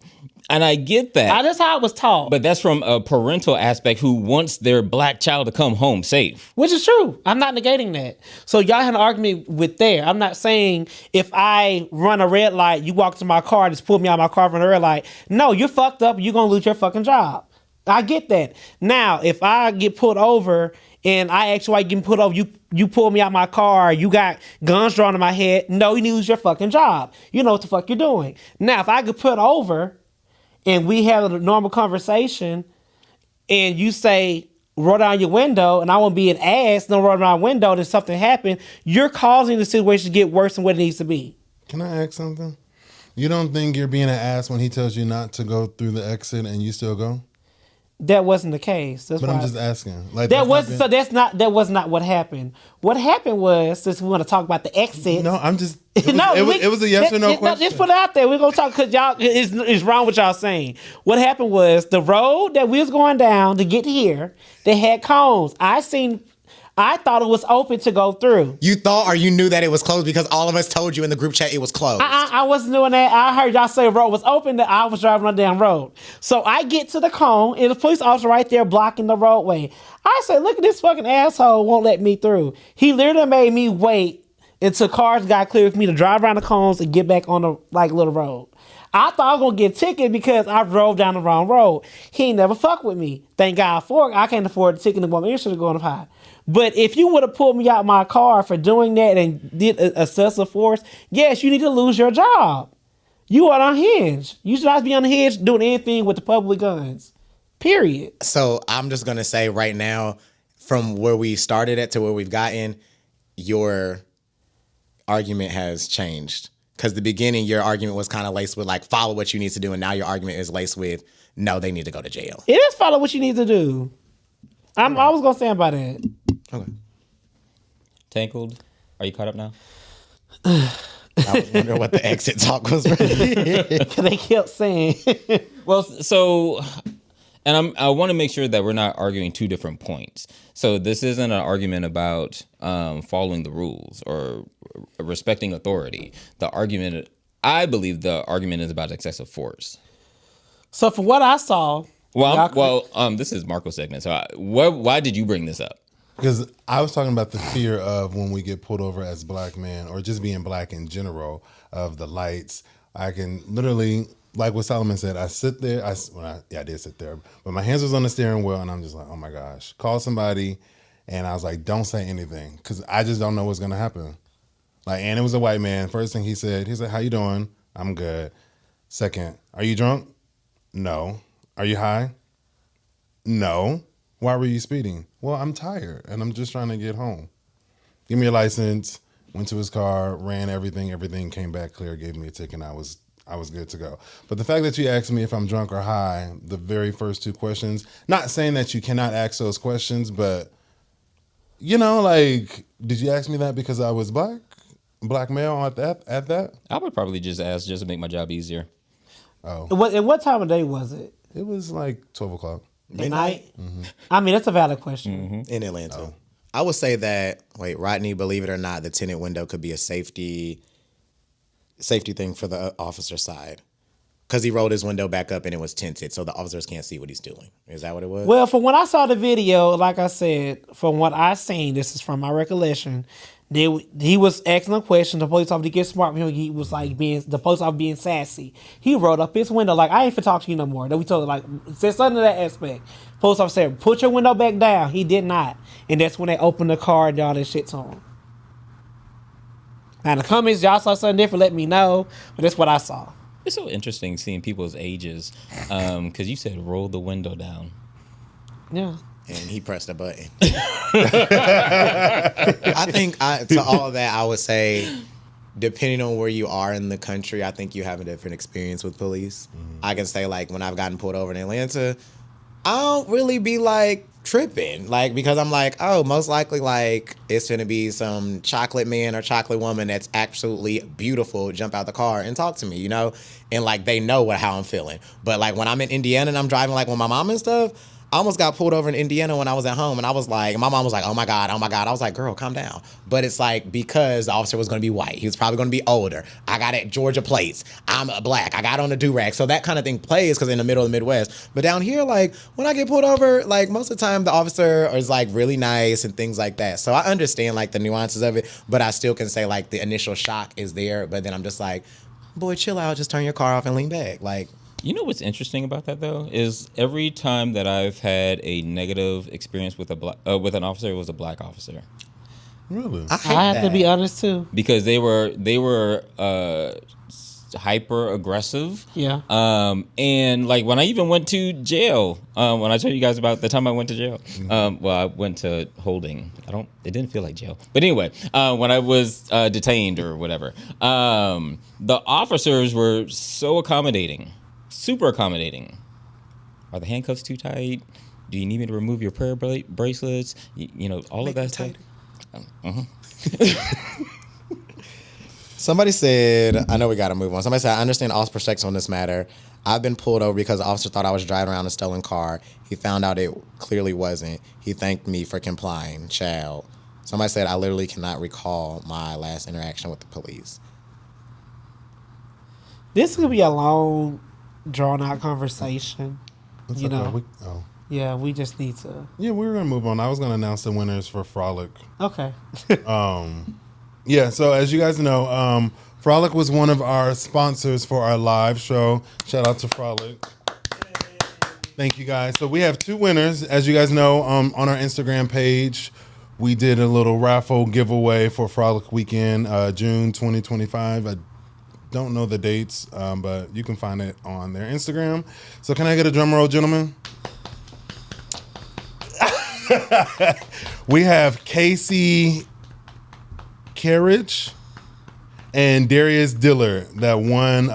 And I get that. That's how I was taught. But that's from a parental aspect who wants their black child to come home safe. Which is true. I'm not negating that. So y'all had an argument with there. I'm not saying if I run a red light, you walk to my car, just pull me out of my car from a red light. No, you're fucked up. You're going to lose your fucking job. I get that. Now, if I get pulled over and I ask you why you getting pulled over, you pull me out my car, you got guns drawn in my head, no, you need to lose your fucking job. You know what the fuck you're doing. Now, if I get put over and we have a normal conversation and you say, roll down your window, and I won't be an ass, no roll down my window, then something happened, you're causing the situation to get worse than what it needs to be. Can I ask something? You don't think you're being an ass when he tells you not to go through the exit and you still go? That wasn't the case. That's but why I'm just asking. Like, that was not what happened. What happened was, since we want to talk about the exit. No, I'm just. It was a yes or no question. Just put it out there. We're gonna talk because y'all is wrong what y'all saying. What happened was the road that we was going down to get here, they had cones. I thought it was open to go through. You thought, or you knew that it was closed because all of us told you in the group chat it was closed? I wasn't doing that. I heard y'all say the road was open, that I was driving on the damn road. So I get to the cone, and the police officer right there blocking the roadway. I say, look at this fucking asshole, won't let me through. He literally made me wait until cars got clear for me to drive around the cones and get back on the little road. I thought I was going to get a ticket because I drove down the wrong road. He ain't never fuck with me. Thank God for it. I can't afford the ticket anymore. My insurance going up high. But if you would have pulled me out my car for doing that and did excessive force, yes, you need to lose your job. You are unhinged. You should not be unhinged doing anything with the public guns. Period. So I'm just going to say right now, from where we started at to where we've gotten, your argument has changed. Because the beginning, your argument was kind of laced with, like, follow what you need to do. And now your argument is laced with, no, they need to go to jail. It is follow what you need to do. I was going to stand by that. Okay. Tangled, are you caught up now? I was wondering what the exit talk was. They kept saying. Well, so, and I want to make sure that we're not arguing two different points. So this isn't an argument about following the rules or respecting authority. I believe the argument is about excessive force. So from what I saw. This is Marco's segment. So why did you bring this up? Because I was talking about the fear of when we get pulled over as black men, or just being black in general, of the lights. I can literally, like what Solomon said, I sit there. I did sit there, but my hands was on the steering wheel, and I'm just like, oh my gosh, call somebody. And I was like, don't say anything, because I just don't know what's gonna happen. And it was a white man. First thing he said, how you doing? I'm good. Second, are you drunk? No. Are you high? No. Why were you speeding? Well, I'm tired and I'm just trying to get home. Give me your license. Went to his car, ran everything came back clear, gave me a ticket, and I was good to go. But the fact that you asked me if I'm drunk or high, the very first two questions, not saying that you cannot ask those questions, but did you ask me that because I was black male at that? I would probably just ask just to make my job easier. Oh. And what time of day was it? It was like 12 o'clock. Midnight? I mean, that's a valid question. In Atlanta. I would say that, Rodney, believe it or not, the tinted window could be a safety thing for the officer side. Because he rolled his window back up and it was tinted, so the officers can't see what he's doing. Is that what it was? Well, from when I saw the video, like I said, from what I seen, this is from my recollection, he was asking a question. The police officer gets smart. He was like the police officer being sassy. He rolled up his window like, I ain't finna talk to you no more. Then we told him, like, said something to that aspect. Police officer said, put your window back down. He did not. And that's when they opened the car and all that shit to him. Now in the comments, y'all saw something different, let me know. But that's what I saw. It's so interesting seeing people's ages. Because you said roll the window down. Yeah. And he pressed a button. I think to all of that, I would say, depending on where you are in the country, I think you have a different experience with police. I can say, like, when I've gotten pulled over in Atlanta, I don't really be, like, tripping. Like, because I'm like, oh, most likely, like, it's going to be some chocolate man or chocolate woman that's absolutely beautiful jump out the car and talk to me, you know? And, like, they know how I'm feeling. But, like, when I'm in Indiana and I'm driving, like, with my mom and stuff, I almost got pulled over in Indiana when I was at home, and I was like, my mom was like, oh my God. I was like, girl, calm down. But it's like, because the officer was going to be white. He was probably going to be older. I got at Georgia plates. I'm black. I got on the do-rag. So that kind of thing plays because in the middle of the Midwest. But down here, like, when I get pulled over, like, most of the time the officer is, like, really nice and things like that. So I understand, like, the nuances of it, but I still can say, like, the initial shock is there. But then I'm just like, boy, chill out. Just turn your car off and lean back. Like, You know what's interesting about that though is every time that I've had a negative experience with with an officer, it was a black officer. Really? I have to be honest too, because they were hyper aggressive. Yeah. And like when I even went to jail, when I told you guys about the time I went to jail, well, I went to holding. It didn't feel like jail, but anyway, when I was detained or whatever, the officers were so accommodating. Super accommodating. Are the handcuffs too tight? Do you need me to remove your prayer bracelets? You know, all of that stuff. Somebody said, I know we got to move on. Somebody said, I understand all perspectives on this matter. I've been pulled over because the officer thought I was driving around a stolen car. He found out it clearly wasn't. He thanked me for complying. Child. Somebody said, I literally cannot recall my last interaction with the police. This could be a long, drawn-out conversation. That's you okay. know. Yeah, we just need to. Yeah, we were gonna move on. I was gonna announce the winners for Frolic. Okay. Yeah. So as you guys know, Frolic was one of our sponsors for our live show. Shout out to Frolic. Thank you guys. So we have two winners. As you guys know, on our Instagram page, we did a little raffle giveaway for Frolic Weekend, June 2025. I don't know the dates, but you can find it on their Instagram. So can I get a drum roll, gentlemen? We have Casey Carriage and Darius Diller that won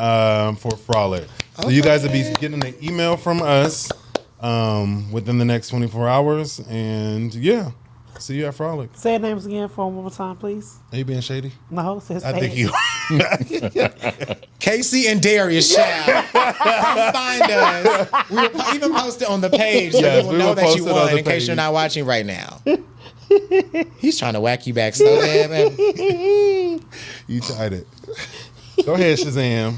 for Frolic. So you guys will be getting an email from us within the next 24 hours. And yeah, see you at Frolic. Say their names again for one more time, please. Are you being shady? No, I think you. Casey and Darius, shall come find us. We will even post it on the page so Yes, people we know will that post you it on won the in case page. you're not watching right now. He's trying to whack you back so bad, man. You tried it. Go ahead, Shazam.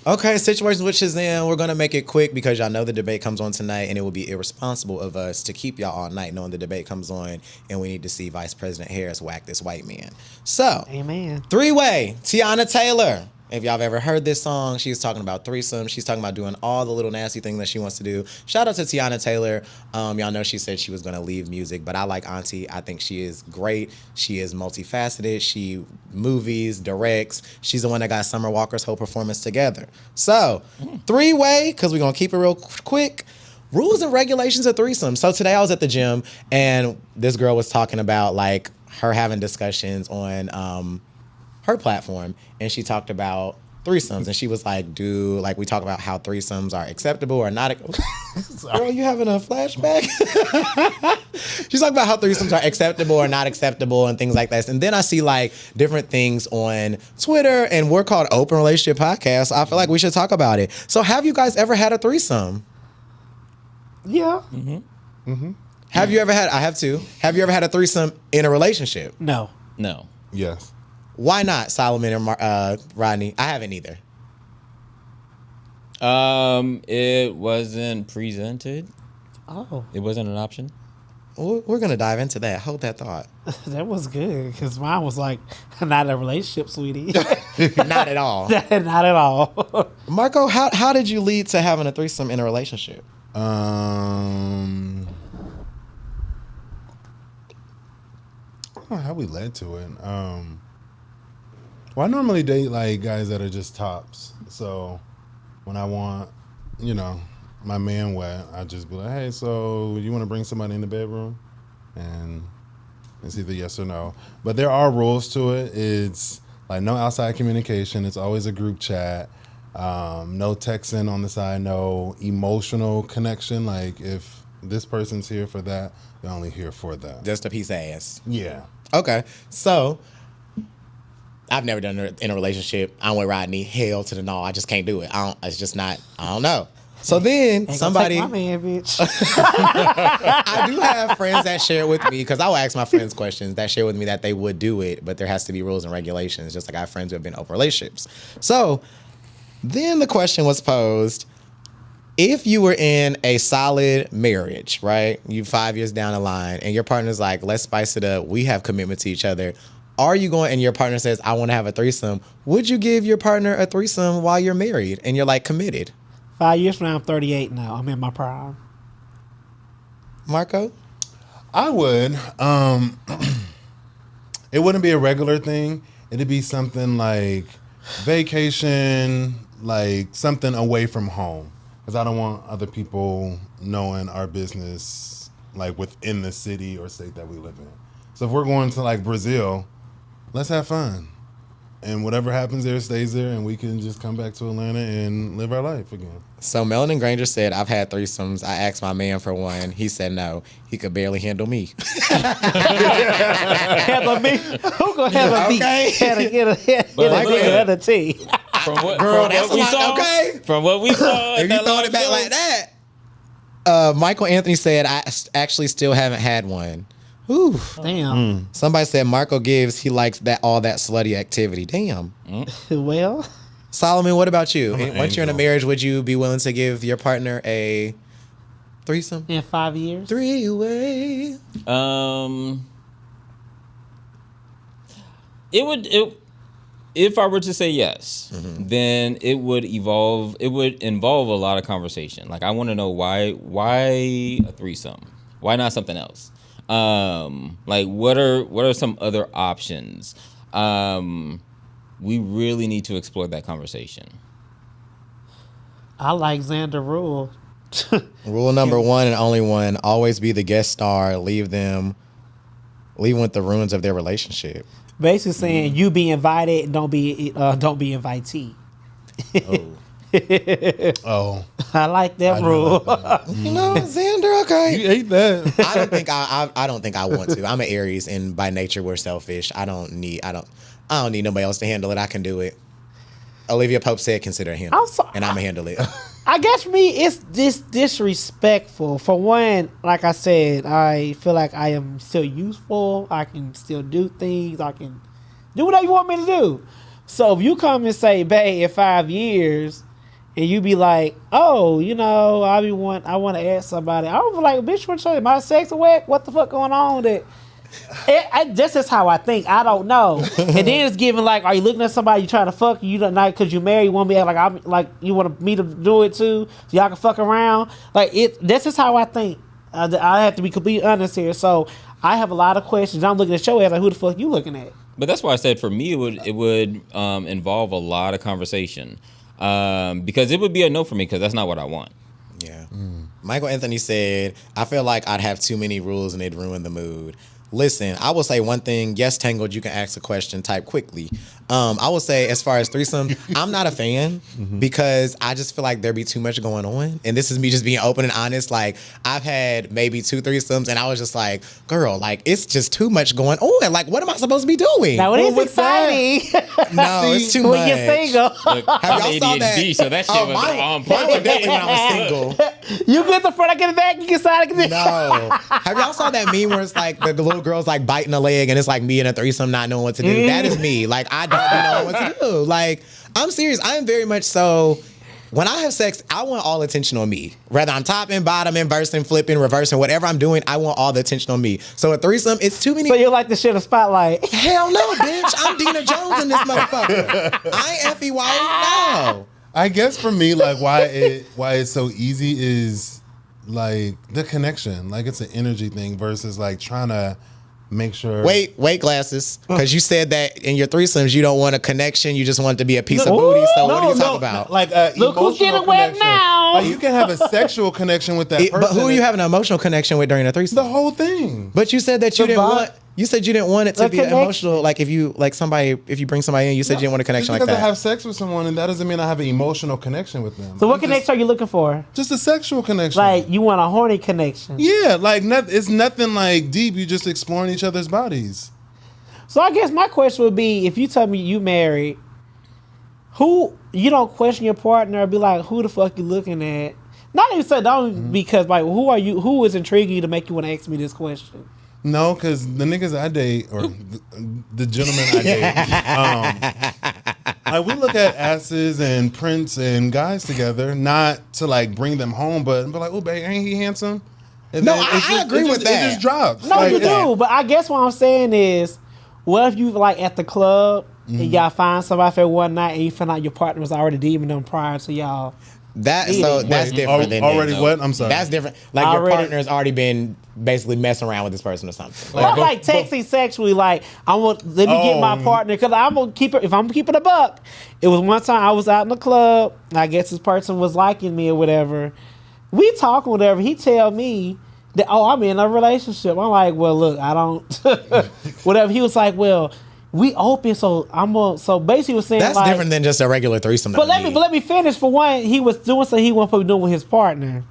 Okay, situations with Shazam. We're going to make it quick because y'all know the debate comes on tonight, and it would be irresponsible of us to keep y'all all night knowing the debate comes on, and we need to see Vice President Harris whack this white man. So, Amen. Three-way, Tiana Taylor. If y'all have ever heard this song, she's talking about threesomes. She's talking about doing all the little nasty things that she wants to do. Shout out to Tiana Taylor. Y'all know she said she was going to leave music, but I like Auntie. I think she is great. She is multifaceted. She movies, directs. She's the one that got Summer Walker's whole performance together. So, three-way, because we're going to keep it real quick. Rules and regulations of threesomes. So today I was at the gym, and this girl was talking about, like, her having discussions on her platform, and she talked about threesomes, and she was like, we talk about how threesomes are acceptable or not. Girl, you having a flashback? She's talking about how threesomes are acceptable or not acceptable and things like that. And then I see like different things on Twitter, and we're called Open Relationship Podcast. I feel like we should talk about it. So have you guys ever had a threesome? Yeah. Have you ever had? I have too. Have you ever had a threesome in a relationship? No. Yes. Why not, Solomon and Rodney? I haven't either. It wasn't presented. Oh. It wasn't an option. We're gonna dive into that. Hold that thought. That was good because mine was like, not a relationship, sweetie. Not at all. Not at all. Marco, how did you lead to having a threesome in a relationship? I don't know how we led to it. Well, I normally date like guys that are just tops. So when I want, my man wet, I just be like, hey, so you want to bring somebody in the bedroom? And it's either yes or no. But there are rules to it. It's like no outside communication. It's always a group chat. No texting on the side. No emotional connection. Like if this person's here for that, they're only here for that. Just a piece of ass. Yeah. Okay, so I've never done it in a relationship. I'm with Rodney. Hell to the no. I just can't do it. It's just not. I don't know. So then Ain't somebody, take my man, bitch. I do have friends that share with me because I will ask my friends questions that share with me that they would do it, but there has to be rules and regulations. Just like I have friends who have been open relationships. So then the question was posed: if you were in a solid marriage, right? You 5 years down the line, and your partner's like, let's spice it up. We have commitment to each other. Are you going, and your partner says, I want to have a threesome. Would you give your partner a threesome while you're married and you're like committed? 5 years from now, I'm 38 now. I'm in my prime. Marco? I would. It wouldn't be a regular thing. It'd be something like vacation, like something away from home. Because I don't want other people knowing our business like within the city or state that we live in. So if we're going to like Brazil, let's have fun. And whatever happens there stays there, and we can just come back to Atlanta and live our life again. So Melanin Granger said, I've had threesomes. I asked my man for one. He said no. He could barely handle me. Handle me? Who gonna handle me? Okay. Had to get a tea. From what, Girl, from that's what we a lot, saw, okay? From what we saw, If you thought it back like that. Michael Anthony said, I actually still haven't had one. Ooh. Damn. Somebody said Marco gives, he likes all that slutty activity. Damn. Well, Solomon, what about you? I'm an Once you're in a angel. marriage, would you be willing to give your partner a threesome? in 5 years. Three-way. If I were to say yes, then it would involve a lot of conversation. Like I want to know why a threesome? Why not something else? Like what are some other options? We really need to explore that conversation. I like Xander Rule. Rule number one and only one: always be the guest star. Leave them with the ruins of their relationship. Basically saying you be invited, don't be invitee. Oh. I like that rule. You know, Xander. Okay. You ate that. I don't think I want to. I'm an Aries, and by nature we're selfish. I don't need nobody else to handle it. I can do it. Olivia Pope said, "Consider it handled," and I'm gonna handle it. I guess for me, it's disrespectful. For one, like I said, I feel like I am still useful. I can still do things. I can do whatever you want me to do. So if you come and say, "Babe, in 5 years," and you be like, "Oh, I want to ask somebody," I was like, "Bitch, what you my sex away? What the fuck going on?" This is how I think. I don't know. And then it's given like, are you looking at somebody you trying to fuck? You don't like because you married. You want me like I'm like you want me to do it too, so y'all can fuck around. Like this is how I think. I have to be completely honest here. So I have a lot of questions. I'm looking at your ass like, who the fuck you looking at? But that's why I said for me it would involve a lot of conversation because it would be a no for me because that's not what I want. Yeah. Michael Anthony said, I feel like I'd have too many rules and it'd ruin the mood. Listen, I will say one thing. Yes, Tangled, you can ask a question, type quickly. I will say, as far as threesome, I'm not a fan because I just feel like there be too much going on. And this is me just being open and honest. Like, I've had maybe 2 threesomes, and I was just like, girl, like, it's just too much going on. Like, what am I supposed to be doing? Now, it is exciting. No, it's too much. When you're single. Look, Have I'm y'all saw that? ADHD, so that shit was on point. Mine was definitely when I was single. You get the front, I get the back, you get side, I get the No. Have y'all saw that meme where it's like the little girl's like biting a leg and it's like me and a threesome not knowing what to do? That is me. Like, I don't be knowing what to do. Like, I'm serious. I am very much so. When I have sex, I want all attention on me. Whether I'm topping, bottoming, bursting, flipping, reversing, whatever I'm doing, I want all the attention on me. So a threesome, it's too many. So you like to share the spotlight? Hell no, bitch. I'm Dina Jones in this motherfucker. I ain't Effie White. No. I guess for me, like why it's so easy is like the connection. Like it's an energy thing versus like trying to make sure. Wait glasses. Because you said that in your threesomes you don't want a connection, you just want it to be a piece of booty. So what are you talking about? Like Look who's getting wet now. Like you can have a sexual connection with that person. But who are you having an emotional connection with during a threesome? The whole thing. But you said that you didn't want. You said you didn't want it to A be connection. emotional. Like if you bring somebody in, you said you didn't want a connection Just like because that. I have sex with someone, and that doesn't mean I have an emotional connection with them. So what It's connection are you looking for? Just a sexual connection. Like, you want a horny connection. Yeah, like it's nothing like deep. You just exploring each other's bodies. So I guess my question would be, if you tell me you married, who, you don't question your partner or be like, who the fuck you looking at? Not even say don't because like, who is intriguing you to make you want to ask me this question? No, because the niggas I date, or the gentlemen I date, like we look at asses and prints and guys together, not to like bring them home, but be like, oh, babe, ain't he handsome? And No, then I agree with that. It just drops. No, Like, you it's- do. But I guess what I'm saying is, what if you like at the club and y'all find somebody for one night and you find out your partner was already DMing them prior to y'all? That's Wait, different than already though. what? I'm sorry. That's different. Like Already- your partner's already been basically messing around with this person or something. Not like texting sexually. Like let me get my partner because I'm gonna keep it. If I'm keeping a buck, it was one time I was out in the club. I guess this person was liking me or whatever. We talking whatever. He tell me that I'm in a relationship. I'm like, well, look, I don't. Whatever. He was like, well, we open, so I'm gonna. So basically, he was saying That's like, different than just a regular threesome. But let me finish. For one, he was doing something he wasn't supposed to be doing with his partner.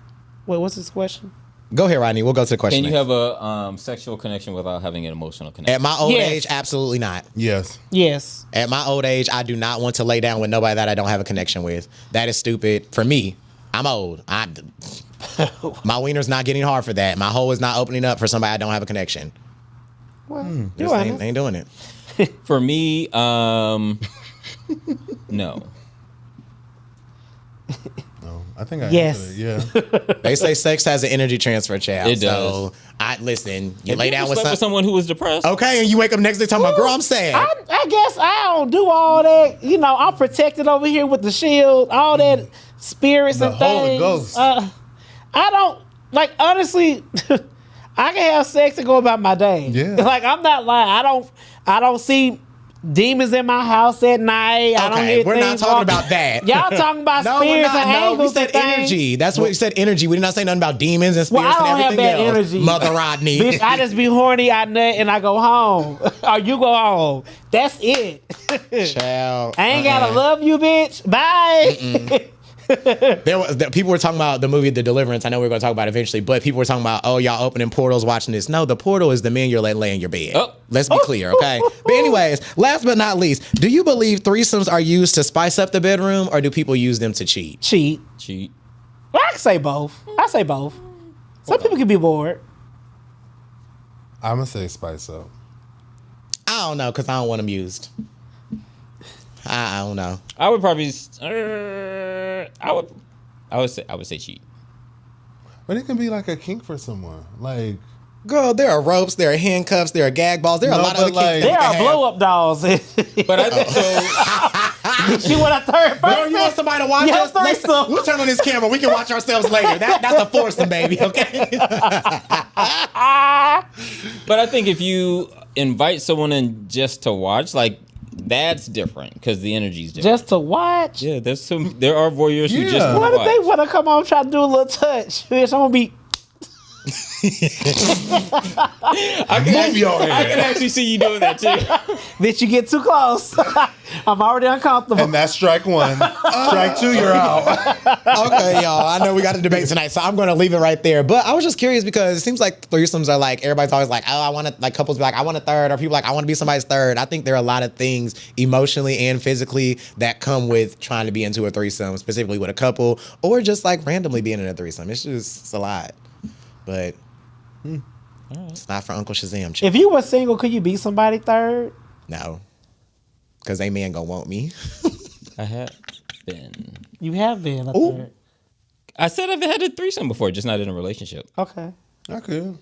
Wait, what's his question? Go ahead, Rodney. We'll go to the question. Can you next. have a sexual connection without having an emotional connection? At my old Yes. age, absolutely not. Yes. Yes. At my old age, I do not want to lay down with nobody that I don't have a connection with. That is stupid. For me, I'm old. My wiener's not getting hard for that. My hole is not opening up for somebody I don't have a connection. Well, Just you ain't doing it. For me, no. No, I think I Yes. answered it. Yeah. They say sex has an energy transfer, child. It does. So I listen. You Have lay you down ever with slept someone. who was depressed? Okay, and you wake up next day talking about, girl, I'm sad. I guess I don't do all that. You know, I'm protected over here with the shield, all that spirits The and Holy things. Ghost. I don't like honestly. I can have sex and go about my day. Yeah. Like I'm not lying. I don't see demons in my house at night. I don't Okay, hear we're not things talking walking. about that. Y'all talking about No, we're spirits not. and No, we angels said and things. energy. That's what we said, energy. We did not say nothing about demons and spirits Well, I don't and have everything bad else. energy. Mother Rodney. Bitch, I just be horny, I nut, and I go home. Or you go home. That's it. Child. I ain't gotta love you, bitch. Bye. People were talking about the movie The Deliverance. I know we're going to talk about it eventually, but people were talking about, oh, y'all opening portals watching this. No, the portal is the man you're letting lay in your bed. Oh. Let's be clear, okay? But anyways, last but not least, do you believe threesomes are used to spice up the bedroom, or do people use them to cheat? Cheat. Cheat. Well, I can say both. I say both. Some people can be bored. I'm gonna say spice up. I don't know, because I don't want them used. I don't know. I would probably. I would say cheat. But it can be like a kink for someone. Like Girl, there are ropes, there are handcuffs, there are gag balls, there are a No, lot of but other like- kinks There that are we can have. blow up dolls. But I think so. She want a third Bro, person. you want somebody to watch Yeah, us? Let's- threesome. We'll turn on this camera. We can watch ourselves later. That's a foursome, baby, okay? But I think if you invite someone in just to watch, like that's different because the energy's different. Just to watch. Yeah, there are voyeurs who just Yeah. wanna What if they watch. want to come on and try to do a little touch? Bitch, I'm gonna be. I can actually see you doing that too. Bitch, you get too close. I'm already uncomfortable. And that's strike one. Strike two, you're out. Okay, y'all. I know we got a debate tonight, so I'm going to leave it right there. But I was just curious because it seems like threesomes are like, everybody's always like, oh, I want to, like couples be like, I want a third, or people like, I want to be somebody's third. I think there are a lot of things emotionally and physically that come with trying to be into a threesome, specifically with a couple, or just like randomly being in a threesome. It's a lot. But it's not for Uncle Shazam. If you were single, could you be somebody third? No. Because they man gonna want me. I have been. You have been a Ooh. third. I said I've had a threesome before, just not in a relationship. Okay. I could.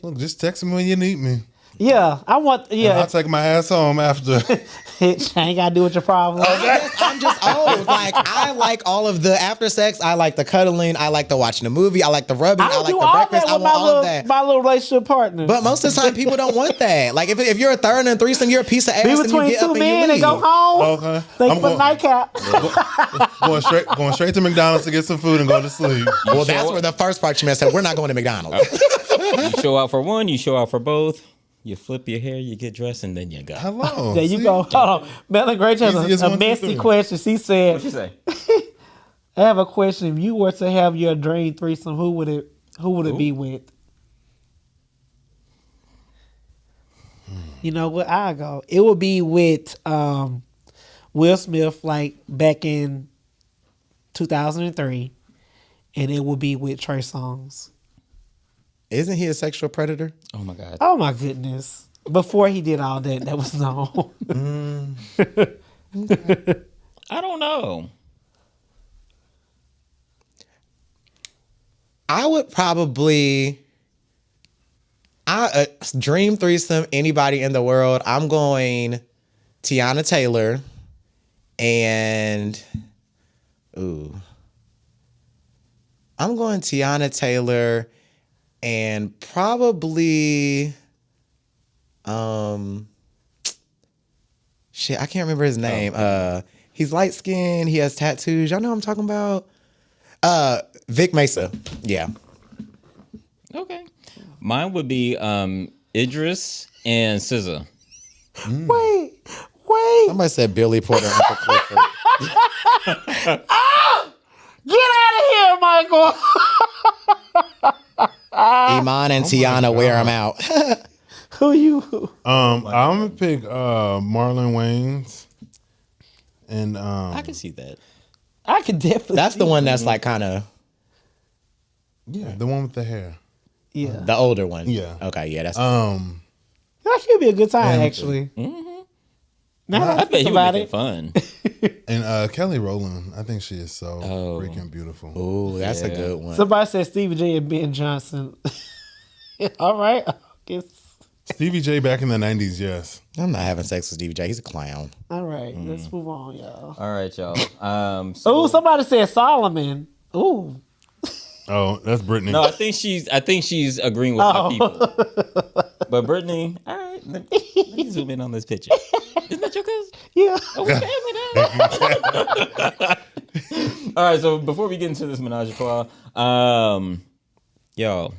Look, just text me when you need me. Yeah, I want. Yeah, And I'll take my ass home after. I ain't gotta do with your problem. I'm just old. Like, I like all of the after sex. I like the cuddling. I like the watching the movie. I like the rubbing. I like do the all breakfast. that I with want all of that. my little relationship partner. But most of the time, people don't want that. Like, if you're a third and a threesome, you're a piece of ass be and you between get up two and men you and leave. go home. Okay. Thank I'm you for the nightcap. going straight to McDonald's to get some food and go to sleep. Well, that's where the first part you messed up. We're not going to McDonald's. You show out for one, you show out for both. You flip your hair, you get dressed, and then you go. Hello. There you go. Hold on. Melanie Gray has Easiest a one, two, messy three. question. She said, What'd you say? I have a question. If you were to have your dream threesome, who would it be with? You know what? I'll go. It would be with Will Smith, like back in 2003, and it would be with Trey Songz. Isn't he a sexual predator? Oh my God. Oh my goodness! Before he did all that, that was known. I don't know. I would probably dream threesome, anybody in the world. I'm going Tiana Taylor and I'm going Tiana Taylor and probably shit, I can't remember his name. He's light skinned, he has tattoos. Y'all know what I'm talking about? Vic Mesa. Yeah. Okay. Mine would be Idris and SZA. Wait. Somebody said Billy Porter and Uncle Clifford. Get out of here, Michael. Iman and Tiana wear them out. Who you? I'm gonna pick Marlon Wayans, and I can see that. I could definitely. That's the one that's like kind of the one with the hair. Yeah. the older one. Yeah. Okay. Yeah. That's That should be a good time, actually. Mm-hmm. Now I bet you about would it. make it fun. And Kelly Rowland, I think she is so Oh. freaking beautiful. ooh, that's a good one. Somebody said Stevie J and Ben Johnson. All right. I guess. Stevie J back in the 90s, yes. I'm not having sex with Stevie J. He's a clown. All right. Let's move on, y'all. All right, y'all. Oh, somebody said Solomon. Ooh. Oh, that's Brittany. No, I think she's agreeing with my people. But Brittany, all right, let me zoom in on this picture. Isn't that your cousin? Yeah. Oh, okay. All right, so before we get into this menage a trois, y'all,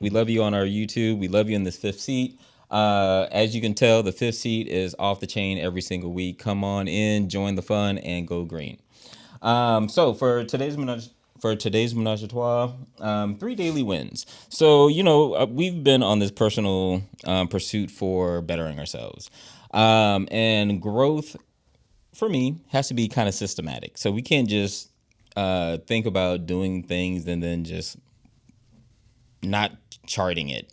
we love you on our YouTube. We love you in this fifth seat. As you can tell, the fifth seat is off the chain every single week. Come on in, join the fun, and go green. So for today's menage a trois, 3 daily wins. So, we've been on this personal pursuit for bettering ourselves. And growth, for me, has to be kind of systematic. So we can't just think about doing things and then just not charting it.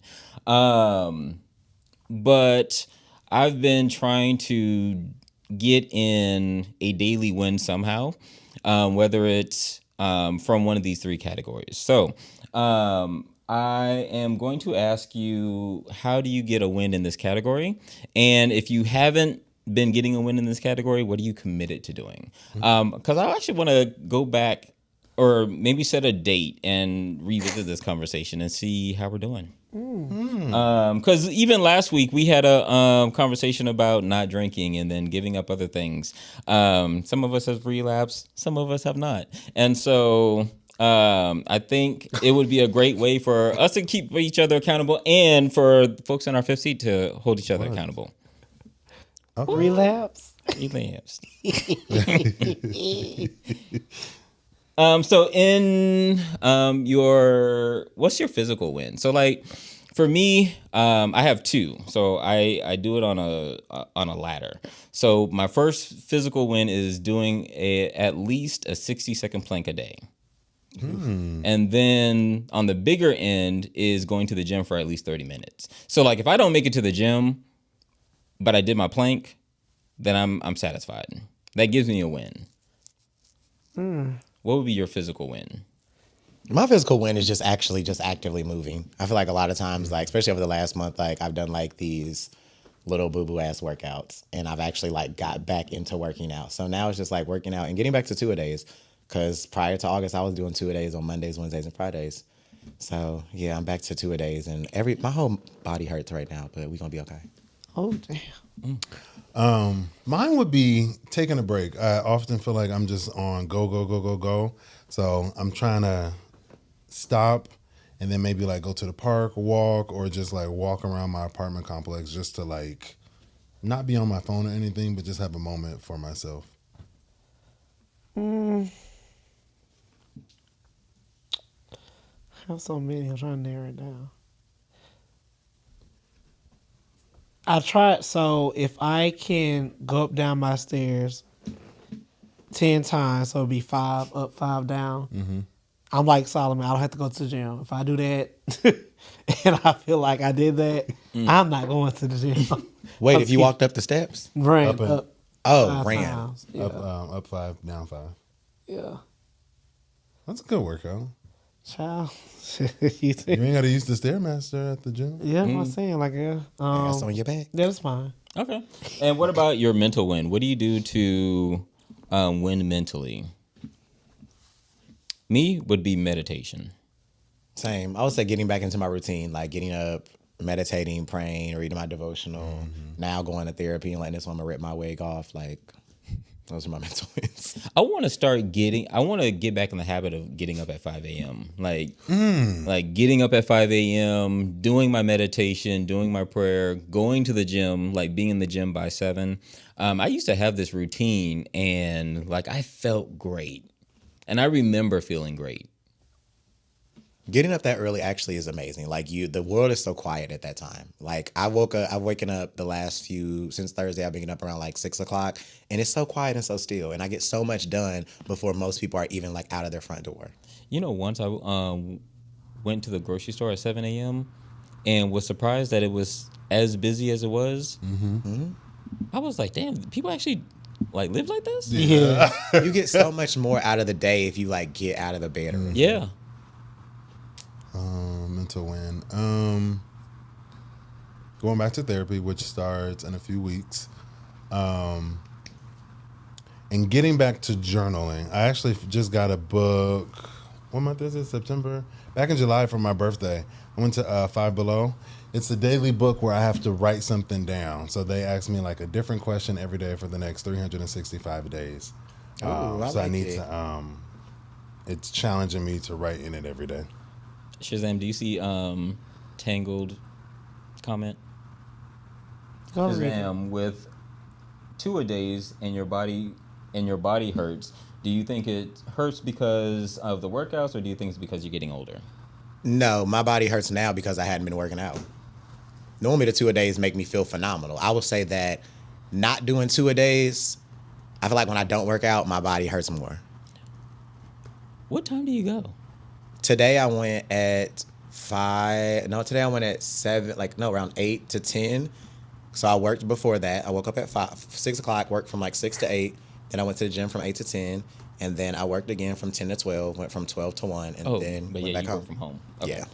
But I've been trying to get in a daily win somehow, whether it's from one of these 3 categories. So I am going to ask you, how do you get a win in this category? And if you haven't been getting a win in this category, what are you committed to doing? Because I actually want to go back or maybe set a date and revisit this conversation and see how we're doing. Because even last week we had a conversation about not drinking and then giving up other things. Some of us have relapsed, some of us have not. And so I think it would be a great way for us to keep each other accountable and for folks in our fifth seat to hold each other accountable. Okay. Relapse. So in what's your physical win? So like for me, I have two. So I do it on a ladder. So my first physical win is doing at least a 60-second plank a day. And then on the bigger end is going to the gym for at least 30 minutes. So like if I don't make it to the gym, but I did my plank, then I'm satisfied. That gives me a win. What would be your physical win? My physical win is just actively moving. I feel like a lot of times, like especially over the last month, like I've done like these little boo-boo ass workouts, and I've actually like got back into working out. So now it's just like working out and getting back to 2-a-days. Because prior to August, I was doing 2-a-days on Mondays, Wednesdays, and Fridays. So yeah, I'm back to 2-a-days, and my whole body hurts right now, but we're gonna be okay. Oh damn. Mine would be taking a break. I often feel like I'm just on go. So I'm trying to stop and then maybe like go to the park, walk, or just like walk around my apartment complex just to like not be on my phone or anything, but just have a moment for myself. I have so many. I'm trying to narrow it down. I tried. So if I can go up down my stairs 10 times, so it'd be 5 up, 5 down. I'm like Solomon. I don't have to go to the gym. If I do that, and I feel like I did that, I'm not going to the gym. Wait, if you walked up the steps? Ran Up and- up. Oh, 5 ran. times. Yeah. Up 5, down 5. Yeah. That's a good workout. Child. You ain't got to use the Stairmaster at the gym. Yeah, I'm saying like yeah. That's on your back. Yeah, that's fine. Okay. And what about your mental win? What do you do to win mentally? Me would be meditation. Same. I would say getting back into my routine, like getting up, meditating, praying, reading my devotional, now going to therapy and letting this woman rip my wig off. Like, those are my mental wins. I want to get back in the habit of getting up at 5 a.m. Like getting up at 5 a.m., doing my meditation, doing my prayer, going to the gym, like being in the gym by 7. I used to have this routine and like I felt great. And I remember feeling great. Getting up that early actually is amazing. Like the world is so quiet at that time. Like I've waken up the last since Thursday, I've been up around like 6 o'clock and it's so quiet and so still. And I get so much done before most people are even like out of their front door. You know, once I went to the grocery store at 7 a.m. and was surprised that it was as busy as it was. I was like, damn, people actually like live like this? Yeah. You get so much more out of the day if you like get out of the bed early. Yeah. Mental win. Going back to therapy, which starts in a few weeks. And getting back to journaling. I actually just got a book. What month is it? September? Back in July for my birthday. I went to Five Below. It's a daily book where I have to write something down. So they ask me like a different question every day for the next 365 days. I need to. It's challenging me to write in it every day. Shazam, do you see Tangled comment? Go read it. Shazam, with 2-a-days and your body hurts, do you think it hurts because of the workouts or do you think it's because you're getting older? No, my body hurts now because I hadn't been working out. Normally the 2-a-days make me feel phenomenal. I will say that not doing 2-a-days, I feel like when I don't work out, my body hurts more. What time do you go? Today I went at 5. No, today I went at 7. Around 8 to 10. So I worked before that. I woke up at 6 o'clock, worked from like 6 to 8. Then I went to the gym from 8 to 10. And then I worked again from 10 to 12. Went from 12 to 1. And then went back you home. work from home. Okay. Yeah.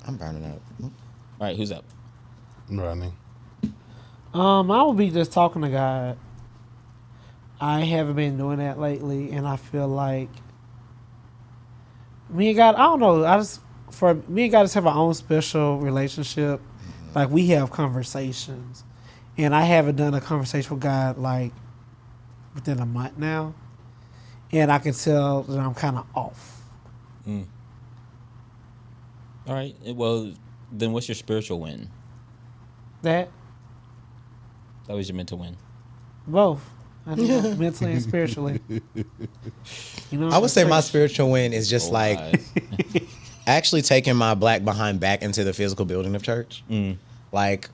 I'm burning up. All right, who's up? Rodney. I will be just talking to God. I haven't been doing that lately, and I feel like me and God, I don't know. Me and God just have our own special relationship. Like we have conversations, and I haven't done a conversation with God like within a month now, and I can tell that I'm kind of off. All right. Well, then what's your spiritual win? That was your mental win. both. I think mentally and spiritually. I would say my spiritual win is just actually taking my black behind back into the physical building of church. Like,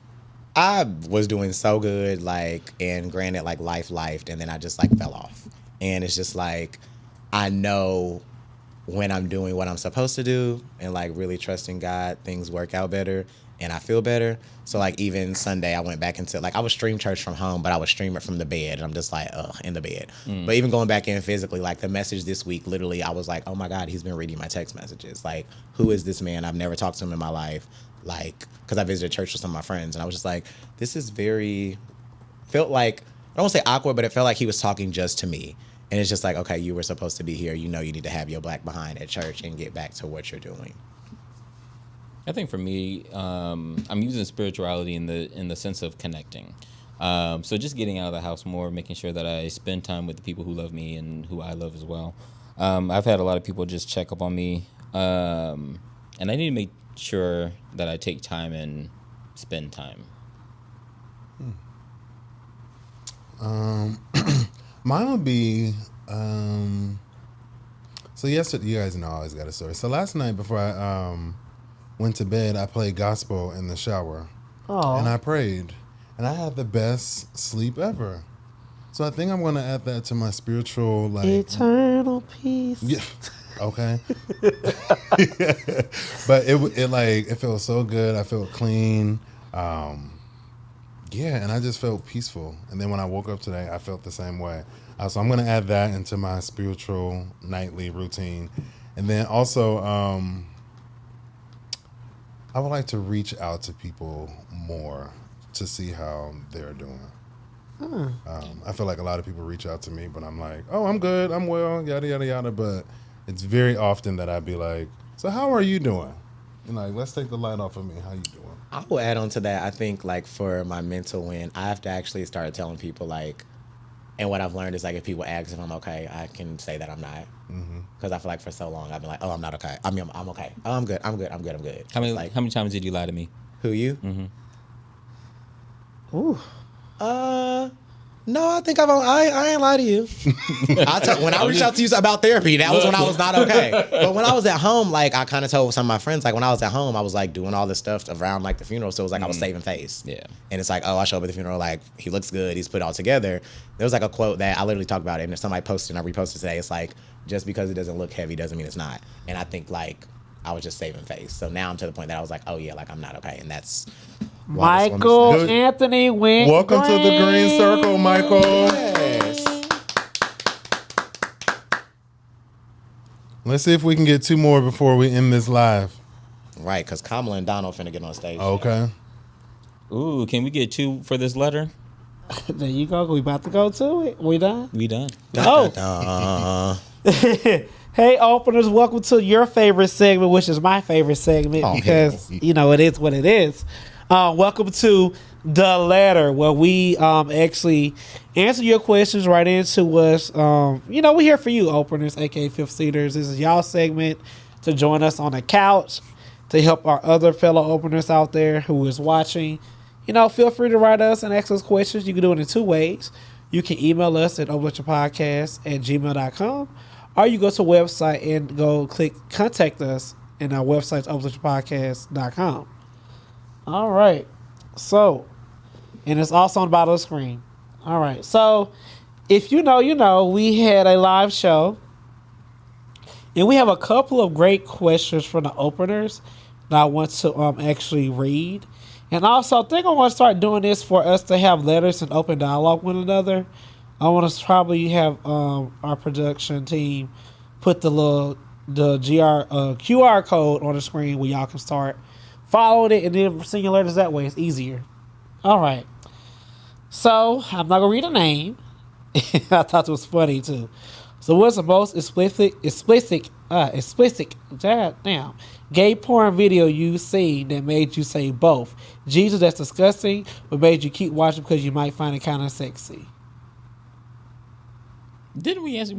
I was doing so good, like, and granted, like, life and then I just, like, fell off. And it's just, like, I know when I'm doing what I'm supposed to do and, like, really trusting God, things work out better and I feel better. So, like, even Sunday, I went back into, like, I would stream church from home, but I would stream it from the bed. And I'm just like, in the bed. But even going back in physically, like, the message this week, literally, I was like, oh, my God, he's been reading my text messages. Like, who is this man? I've never talked to him in my life. Like, because I visited church with some of my friends. And I was just like, this is felt like, I don't want to say awkward, but it felt like he was talking just to me. And it's just like, okay, you were supposed to be here. You know you need to have your black behind at church and get back to what you're doing. I think for me, I'm using spirituality in the sense of connecting. So just getting out of the house more, making sure that I spend time with the people who love me and who I love as well. I've had a lot of people just check up on me, and I need to make sure that I take time and spend time. Mine would be, so yesterday, you guys know I always got a story. So last night before I went to bed, I played gospel in the shower. Oh. And I prayed. And I had the best sleep ever. So I think I'm going to add that to my spiritual, like... Eternal peace. Yeah. Okay. But it felt so good. I felt clean. Yeah, and I just felt peaceful. And then when I woke up today, I felt the same way. So I'm going to add that into my spiritual nightly routine. And then also, I would like to reach out to people more to see how they're doing. I feel like a lot of people reach out to me, but I'm like, oh, I'm good, I'm well, yada, yada, yada. But it's very often that I'd be like, so how are you doing? And like, let's take the light off of me. How you doing? I will add on to that. I think, like, for my mental win, I have to actually start telling people, like, and what I've learned is, like, if people ask if I'm okay, I can say that I'm not. Because I feel like for so long I've been like, oh, I'm not okay. I mean, I'm okay. Oh, I'm good. I'm good. How many times did you lie to me? Who, you? Ooh. No, I think I ain't lie to you. When I reached out to you about therapy, that was when I was not okay. But when I was at home, like, I kind of told some of my friends, like, when I was at home, I was like doing all this stuff around like the funeral. So it was like I was saving face. Yeah. And it's like, oh, I show up at the funeral, like, he looks good, he's put it all together. There was like a quote that I literally talked about it, and if somebody posted and I reposted today, it's like, just because it doesn't look heavy doesn't mean it's not. And I think, like, I was just saving face. So now I'm to the point that I was like, oh yeah, like, I'm not okay. And that's Michael Anthony went Welcome to the green circle, Michael. Yes. Let's see if we can get two more before we end this live. Right, because Kamala and Donald finna get on stage. Okay. Ooh, can we get 2 for this letter? There you go. We about to go to it. We done? We done. Oh. Hey, openers, welcome to your favorite segment, which is my favorite segment because, you know, it is what it is. Welcome to The Letter, where we actually answer your questions right into us. You know, we're here for you, openers, aka fifth seaters. This is y'all segment to join us on the couch, to help our other fellow openers out there who is watching. You know, feel free to write us and ask us questions. You can do it in 2 ways. You can email us at openrelationshippodcast@gmail.com, or you go to the website and go click contact us, and our website's openrelationshippodcast.com. All right. So, and it's also on the bottom of the screen. All right. So, if you know, you know, we had a live show, and we have a couple of great questions from the openers that I want to actually read. And also, I think I want to start doing this for us to have letters and open dialogue with one another. I want to probably have our production team put the QR code on the screen where y'all can start following it and then send your letters that way. It's easier. All right. So, I'm not going to read a name. I thought it was funny, too. So, what's the most explicit gay porn video you've seen that made you say both? Jesus, that's disgusting, but made you keep watching because you might find it kind of sexy. Didn't we answer?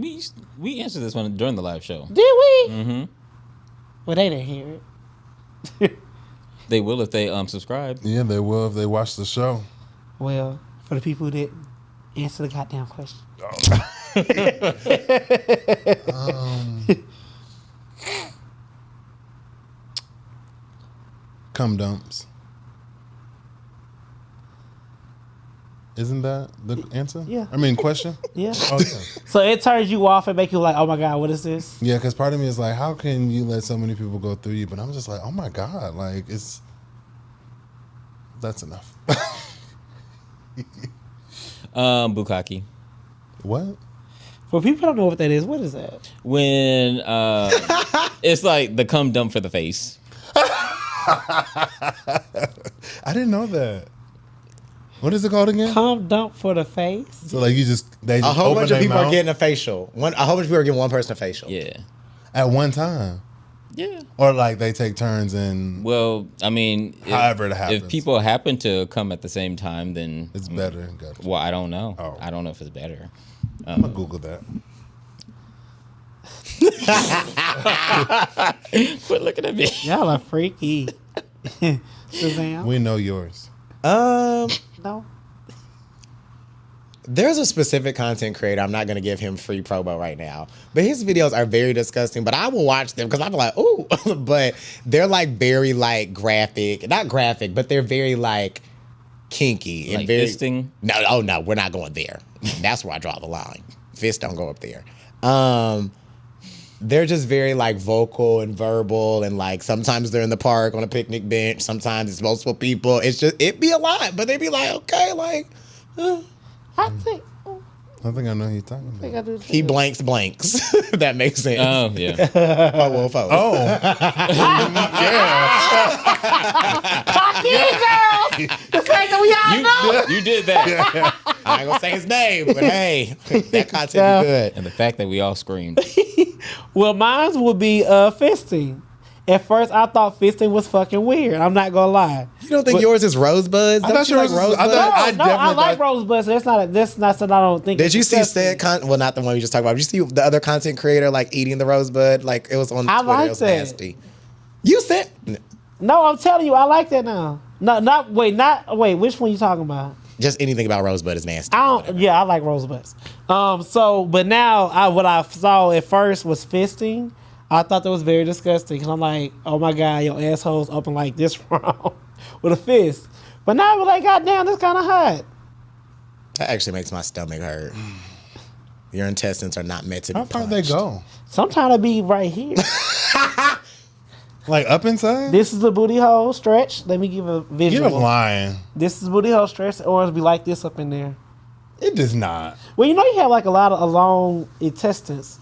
We answered this one during the live show. Did we? Mm-hmm. Well, they didn't hear it. They will if they subscribe. Yeah, they will if they watch the show. Well, for the people who didn't answer the goddamn question. Cum dumps. Isn't that the answer? Yeah. I mean, question? Yeah. Oh, yeah. So it turns you off and make you like, oh my God, what is this? Yeah, because part of me is like, how can you let so many people go through you? But I'm just like, oh my God, like, that's enough. Bukkake. What? For people who don't know what that is, what is that? When it's like the cum dump for the face. I didn't know that. What is it called again? Cum dump for the face? So like they A just whole open bunch of their people mouth are getting a facial. A whole bunch of people are getting one person a facial. Yeah. at one time, Yeah. or like they take turns and Well, I mean, However it happens. if people happen to come at the same time, then it's better. Gotcha. well, I don't know. Oh. I don't know if it's better. I'm gonna Google that. Quit looking at me. Y'all are freaky. Shazam? We know yours. No. There's a specific content creator. I'm not going to give him free promo right now, but his videos are very disgusting. But I will watch them because I'm like, ooh. But they're like very like graphic, not graphic, but they're very like kinky and Like very fisting? No, oh no, we're not going there. That's where I draw the line. Fists don't go up there. They're just very like vocal and verbal, and like sometimes they're in the park on a picnic bench. Sometimes it's multiple people. It's just it be a lot, but they be like, okay, like. I think I think I know who you're talking about. I do. He blanks. If that makes sense. Oh yeah. Oh, well, folks. Oh, The fact that we all know. You did that. I ain't gonna say his name, but hey, that content be good. And the fact that we all screamed. Well, mine would be fisting. At first, I thought fisting was fucking weird. I'm not gonna lie. You don't think yours is rosebuds? I Don't thought you like yours was- I rosebuds? thought- I No, I definitely like thought- rosebuds. That's not something I don't think. Did is you see disgusting. said content? Well, not the one we just talked about. Did you see the other content creator like eating the rosebud? Like it was on I Twitter. like It was that. nasty. You said No, I'm telling you, I like that now. Not wait. Which one you talking about? just anything about rosebud is nasty. I like rosebuds. But now what I saw at first was fisting. I thought that was very disgusting. Cause I'm like, oh my God, your asshole's open like this wrong with a fist. But now we're like, goddamn, this kind of hot. That actually makes my stomach hurt. Your intestines are not meant to be how far punched. they go? Sometimes it be right here. Like up inside? This is the booty hole stretch. Let me give a You're visual. lying. This is booty hole stretch, or it'll be like this up in there. It does not. Well, you know you have like a lot of long intestines.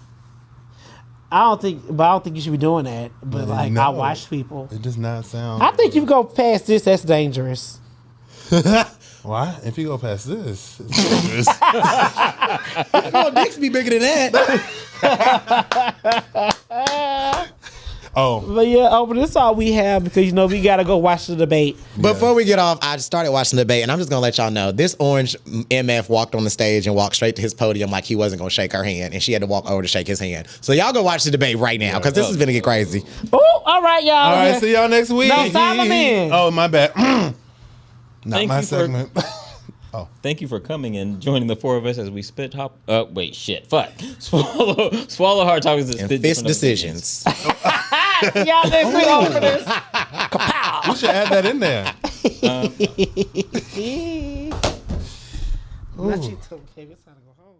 I don't think you should be doing that. But like No. I watch people. It does not sound. I think if you go past this, that's dangerous. Why? If you go past this, it's dangerous. Oh, dicks be bigger than that. Oh, But yeah, but that's all we have because we gotta go watch the debate. Before we get off, I started watching the debate, and I'm just gonna let y'all know this orange MF walked on the stage and walked straight to his podium like he wasn't gonna shake her hand, and she had to walk over to shake his hand. So y'all go watch the debate right now because this is gonna get crazy. Oh, all right, y'all. all right. See y'all next week. No, Solomon. Oh, my bad. Not Thank my you for- segment. Thank you for coming and joining the four of us as we spit hop. Wait, shit, fuck. Swallow hard topics and And spit fist different decisions. Y'all next week over this. You should add that in there. Not you too, baby. It's time to go home.